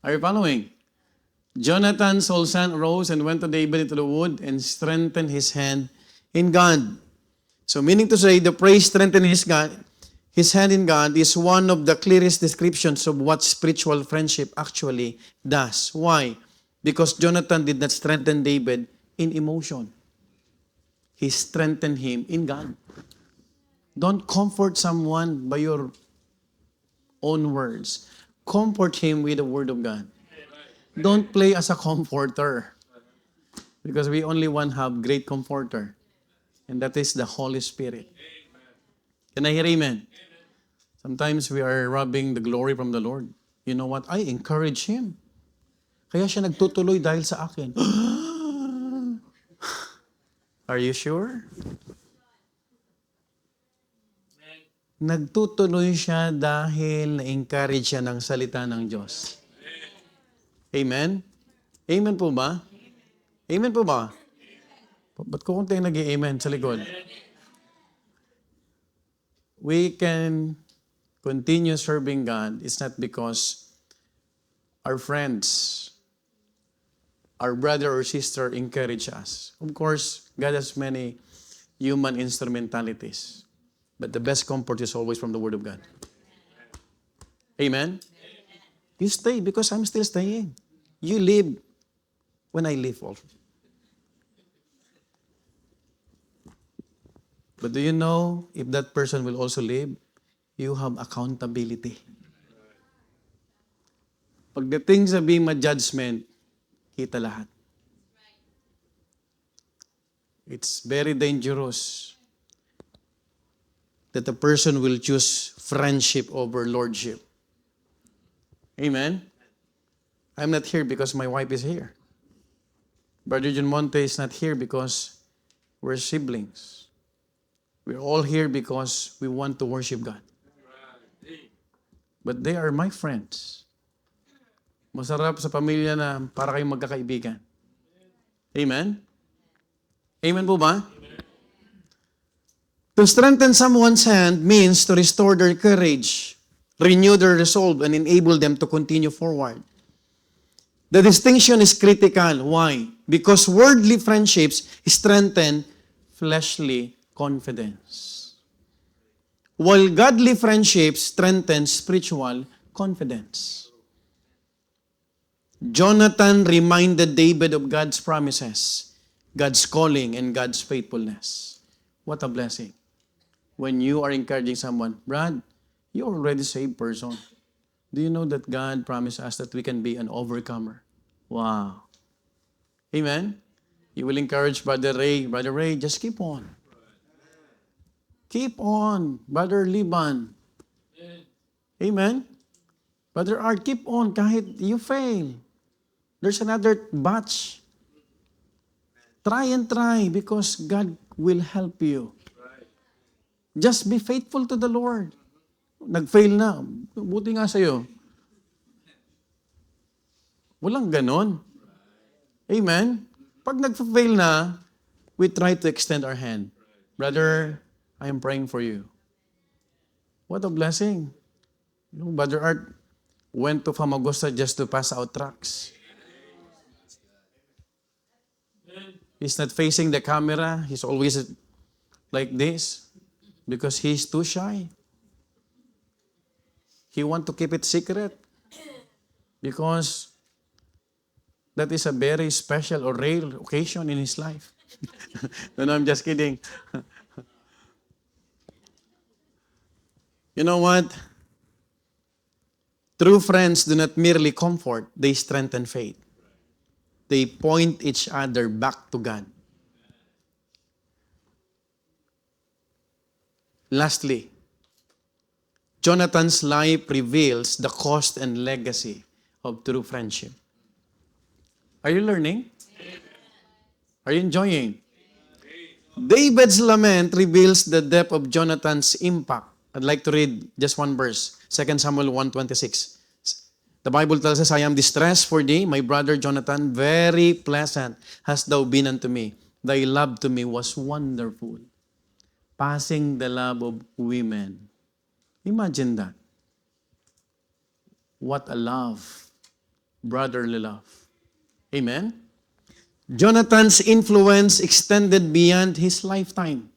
Are you following? Jonathan, Saul's son, rose and went to David into the wood and strengthened his hand in God. So meaning to say, the praise strengthened his hand in God is one of the clearest descriptions of what spiritual friendship actually does. Why? Because Jonathan did not strengthen David in emotion. He strengthened him in God. Don't comfort someone by your own words. Comfort him with the Word of God. Don't play as a comforter. Because we only one have great comforter. And that is the Holy Spirit. Can I hear amen? Sometimes we are robbing the glory from the Lord. You know what? I encourage him. Kaya siya nagtutuloy dahil sa akin. Are you sure? Nagtutuloy siya dahil na-encourage siya ng salita ng Diyos. Amen? Amen po ba? Amen po ba? Ba't ko kunti nag-amen sa likod? We can continue serving God. It's not because our friends, our brother or sister encourage us. Of course, God has many human instrumentalities. But the best comfort is always from the Word of God. Amen? You stay because I'm still staying. You live when I live also. But do you know, if that person will also live, you have accountability. Pagdating sa bima judgment, kita lahat. It's very dangerous that a person will choose friendship over lordship. Amen? I'm not here because my wife is here. Brother John Monte is not here because we're siblings. We're all here because we want to worship God. But they are my friends. Masarap sa pamilya na para kayong magkakaibigan. Amen? Amen po ba? To strengthen someone's hand means to restore their courage, renew their resolve, and enable them to continue forward. The distinction is critical. Why? Because worldly friendships strengthen fleshly confidence, while godly friendships strengthen spiritual confidence. Jonathan reminded David of God's promises, God's calling, and God's faithfulness. What a blessing. When you are encouraging someone, Brad, you're already a saved person. Do you know that God promised us that we can be an overcomer? Wow. Amen? You will encourage Brother Ray. Brother Ray, just keep on. Keep on. Brother Liban. Amen? Brother Art, keep on kahit you fail. There's another batch. Try and try because God will help you. Just be faithful to the Lord. Nag-fail na. Buti nga sa'yo. Walang ganon. Amen? Pag nag-fail na, we try to extend our hand. Brother, I am praying for you. What a blessing. You know, Brother Art went to Famagusta just to pass out tracts. He's not facing the camera. He's always like this because he's too shy. He wants to keep it secret because that is a very special or rare occasion in his life. No, I'm just kidding. You know what? True friends do not merely comfort, they strengthen faith. They point each other back to God. Lastly, Jonathan's life reveals the cost and legacy of true friendship. Are you learning? Are you enjoying? David's lament reveals the depth of Jonathan's impact. I'd like to read just one verse, 2 Samuel 1:26. The Bible tells us, I am distressed for thee, my brother Jonathan, very pleasant hast thou been unto me. Thy love to me was wonderful, passing the love of women. Imagine that. What a love, brotherly love. Amen? Jonathan's influence extended beyond his lifetime.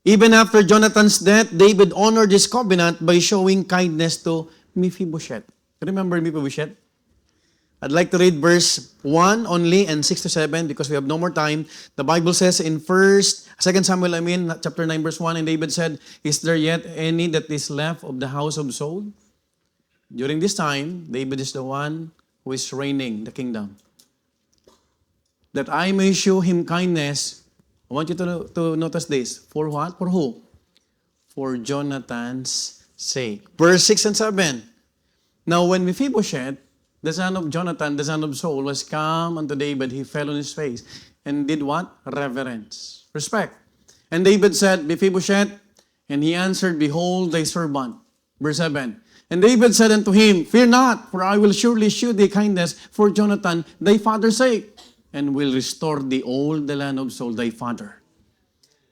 Even after Jonathan's death, David honored his covenant by showing kindness to Mephibosheth. Remember Mephibosheth? I'd like to read verse 1 only and 6 to 7 because we have no more time. The Bible says in 2 Samuel, chapter 9, verse 1, and David said, is there yet any that is left of the house of Saul? During this time, David is the one who is reigning the kingdom. That I may show him kindness. I want you to notice this. For what? For who? For Jonathan's sake. Verse 6 and 7. Now when Mephibosheth, the son of Jonathan, the son of Saul, was come unto David, he fell on his face and did what? Reverence. Respect. And David said, Mephibosheth, and he answered, behold thy servant. Verse 7. And David said unto him, fear not, for I will surely shew thee kindness for Jonathan, thy father's sake, and will restore thee all the land of Saul, thy father.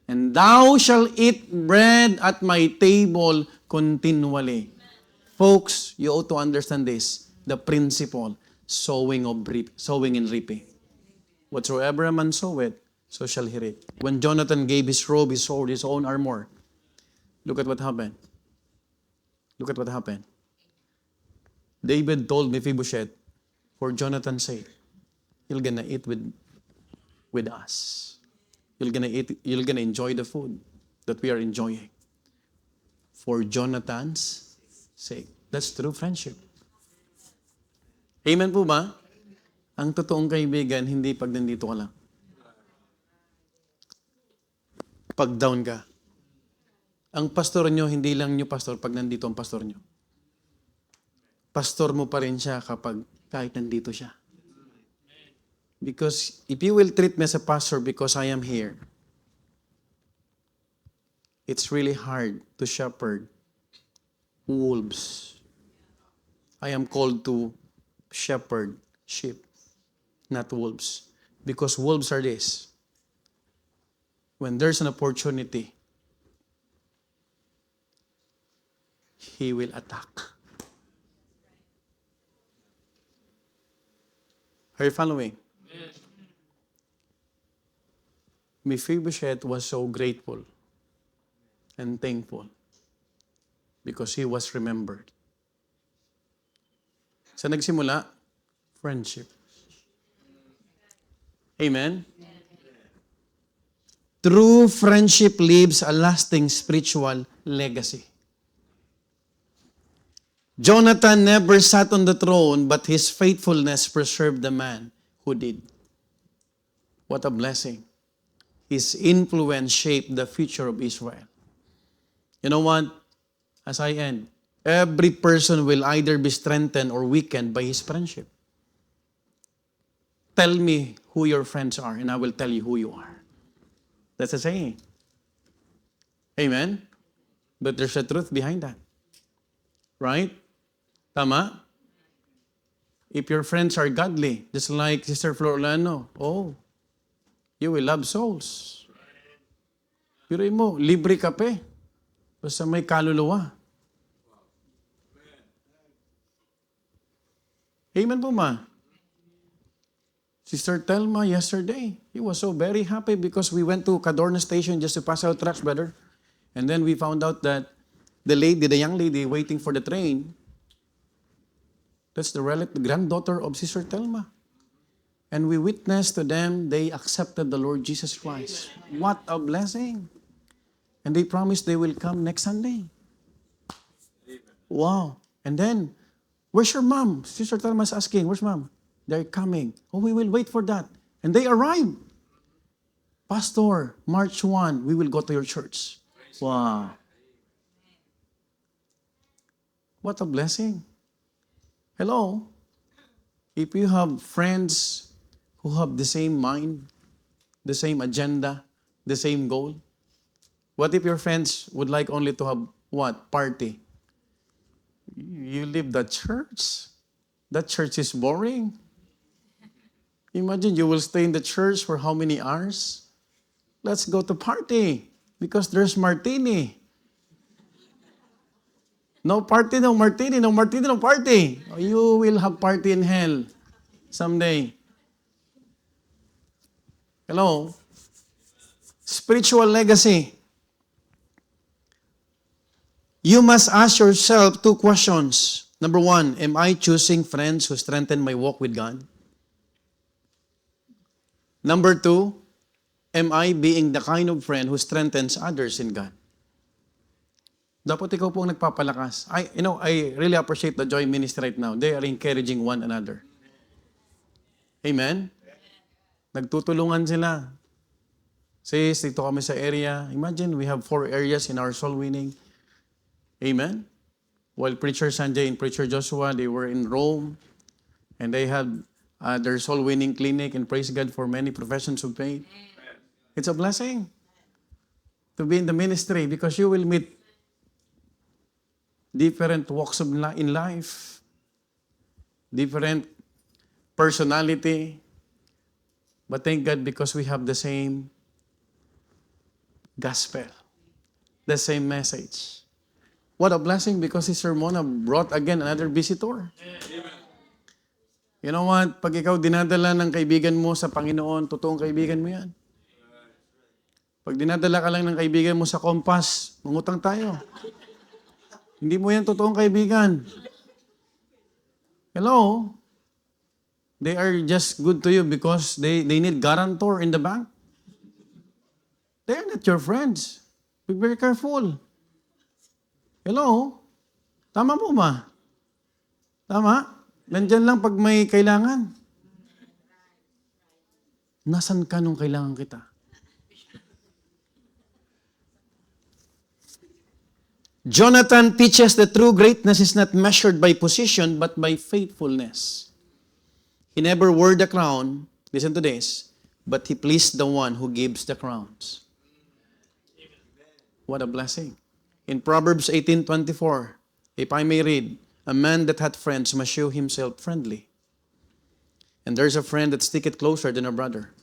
And thou shalt eat bread at my table continually. Folks, you ought to understand this, the principle, sowing and reaping. Whatsoever a man soweth, so shall he reap. When Jonathan gave his robe, his sword, his own armor, look at what happened. Look at what happened. David told Mephibosheth, for Jonathan's sake, you're gonna eat with us. You're gonna enjoy the food that we are enjoying. For Jonathan's sake. That's true friendship. Amen po ba? Ang totoong kaibigan, hindi pag nandito ka lang. Pag down ka. Ang pastor nyo, hindi lang nyo pastor pag nandito ang pastor nyo. Pastor mo pa rin siya kapag kahit nandito siya. Because if you will treat me as a pastor because I am here, it's really hard to shepherd wolves. I am called to shepherd sheep, not wolves. Because wolves are this. when there's an opportunity, he will attack. Are you following? Mephibosheth was so grateful and thankful because he was remembered. Sa nagsimula, friendship. Amen? True friendship leaves a lasting spiritual legacy. Jonathan never sat on the throne, but his faithfulness preserved the man who did. What a blessing. His influence shaped the future of Israel. You know what? As I end, every person will either be strengthened or weakened by his friendship. Tell me who your friends are, and I will tell you who you are. That's a saying. Amen? But there's a truth behind that. Right? Tama? If your friends are godly, just like Sister Florlano, you will love souls. Pero mo, libre kape. Basta may kaluluwa. Amen po ma? Sister Telma yesterday, he was so very happy because we went to Cadorna Station just to pass out tracks, brother. And then we found out that the young lady waiting for the train, that's the granddaughter of Sister Telma. And we witnessed to them, they accepted the Lord Jesus Christ. What a blessing. And they promised they will come next Sunday. Wow. And then, where's your mom? Sister Telma is asking, where's mom? They're coming. We will wait for that. And they arrived. Pastor, March 1, we will go to your church. Wow. What a blessing. Hello? If you have friends who have the same mind, the same agenda, the same goal, what if your friends would like only to have what? Party. You leave the church. That church is boring. Imagine you will stay in the church for how many hours? Let's go to party because there's martini. No party, no martini, no martini, no party. You will have party in hell someday. Hello? Spiritual legacy. You must ask yourself 2 questions. Number 1, am I choosing friends who strengthen my walk with God? Number 2, am I being the kind of friend who strengthens others in God? Dapat ikaw po ang nagpapalakas. I really appreciate the Joy Ministry right now. They are encouraging one another. Amen? Nagtutulungan sila. Sis, dito kami sa area. Imagine, we have 4 areas in our soul winning. Amen? While Preacher Sanjay and Preacher Joshua, they were in Rome, and they had their soul winning clinic, and praise God for many professions of faith. It's a blessing to be in the ministry because you will meet different walks of in life, different personality. But thank God because we have the same gospel, the same message. What a blessing because Sister Mona brought again another visitor. You know what? Pag ikaw dinadala ng kaibigan mo sa Panginoon, totoong kaibigan mo yan. Pag dinadala ka lang ng kaibigan mo sa Compass, mangutang tayo. Hindi mo yan totoong kaibigan. Hello? They are just good to you because they need guarantor in the bank. They are not your friends. Be very careful. Hello? Tama po ba? Tama? Nandyan lang pag may kailangan. Nasaan ka nung kailangan kita? Jonathan teaches that true greatness is not measured by position but by faithfulness. He never wore the crown, listen to this, but he pleased the one who gives the crowns. What a blessing. In Proverbs 18:24, if I may read, a man that hath friends must show himself friendly. And there's a friend that sticketh closer than a brother.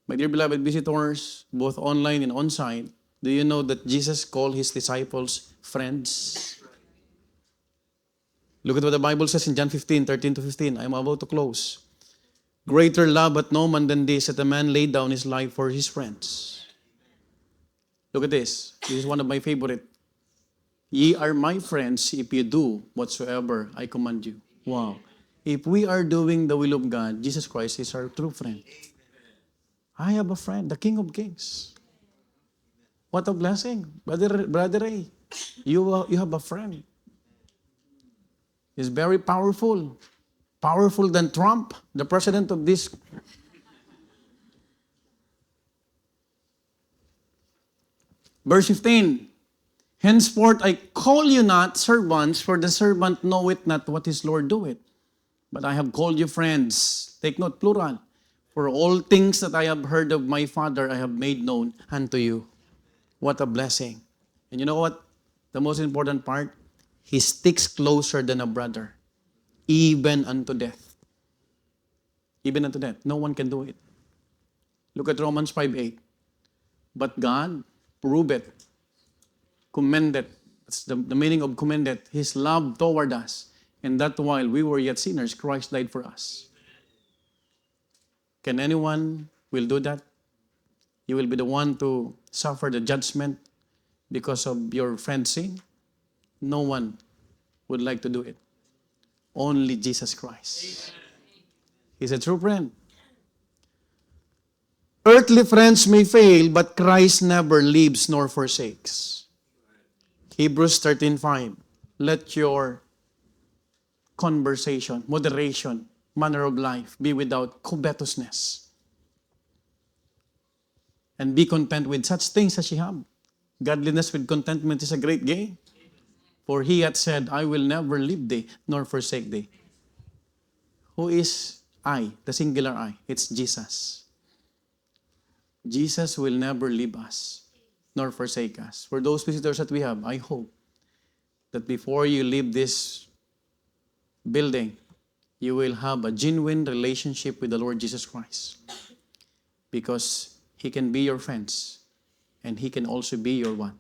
My dear beloved visitors, both online and on-site, do you know that Jesus called his disciples friends? Look at what the Bible says in John 15:13-15. I'm about to close. Greater love hath no man than this, that a man laid down his life for his friends. Look at this. This is one of my favorite. Ye are my friends if you do whatsoever I command you. Wow. If we are doing the will of God, Jesus Christ is our true friend. I have a friend, the King of Kings. What a blessing. Brother Ray, you have a friend. He's very powerful. Powerful than Trump, the president of this. Verse 15. Henceforth I call you not servants, for the servant knoweth not what his Lord doeth. But I have called you friends. Take note, plural. For all things that I have heard of my Father, I have made known unto you. What a blessing. And you know what? The most important part, he sticks closer than a brother, even unto death. Even unto death. No one can do it. Look at Romans 5:8. But God proveth, commended, that's the meaning of commended, his love toward us, and that while we were yet sinners, Christ died for us. Can anyone will do that? You will be the one to suffer the judgment because of your friend's sin? No one would like to do it. Only Jesus Christ. He's a true friend. Earthly friends may fail, but Christ never leaves nor forsakes. Hebrews 13:5. Let your conversation, moderation, manner of life be without covetousness. And be content with such things as ye have. Godliness with contentment is a great gain. For he hath said, I will never leave thee, nor forsake thee. Who is I? The singular I. It's Jesus. Jesus will never leave us, nor forsake us. For those visitors that we have, I hope that before you leave this building, you will have a genuine relationship with the Lord Jesus Christ. Because He can be your friends, and He can also be your one.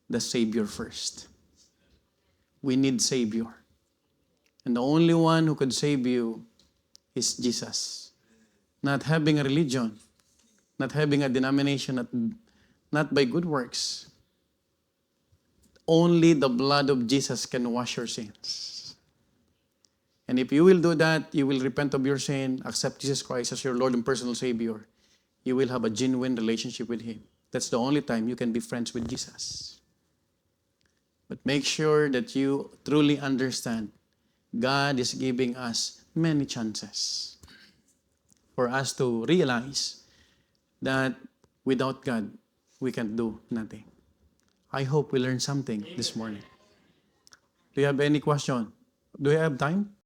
The Savior first. We need Savior. And the only one who could save you is Jesus. Not having a religion, not having a denomination, not by good works. Only the blood of Jesus can wash your sins. And if you will do that, you will repent of your sin, accept Jesus Christ as your Lord and personal Savior. You will have a genuine relationship with Him. That's the only time you can be friends with Jesus. But make sure that you truly understand God is giving us many chances for us to realize that without God, we can do nothing. I hope we learned something this morning. Do you have any question? Do you have time?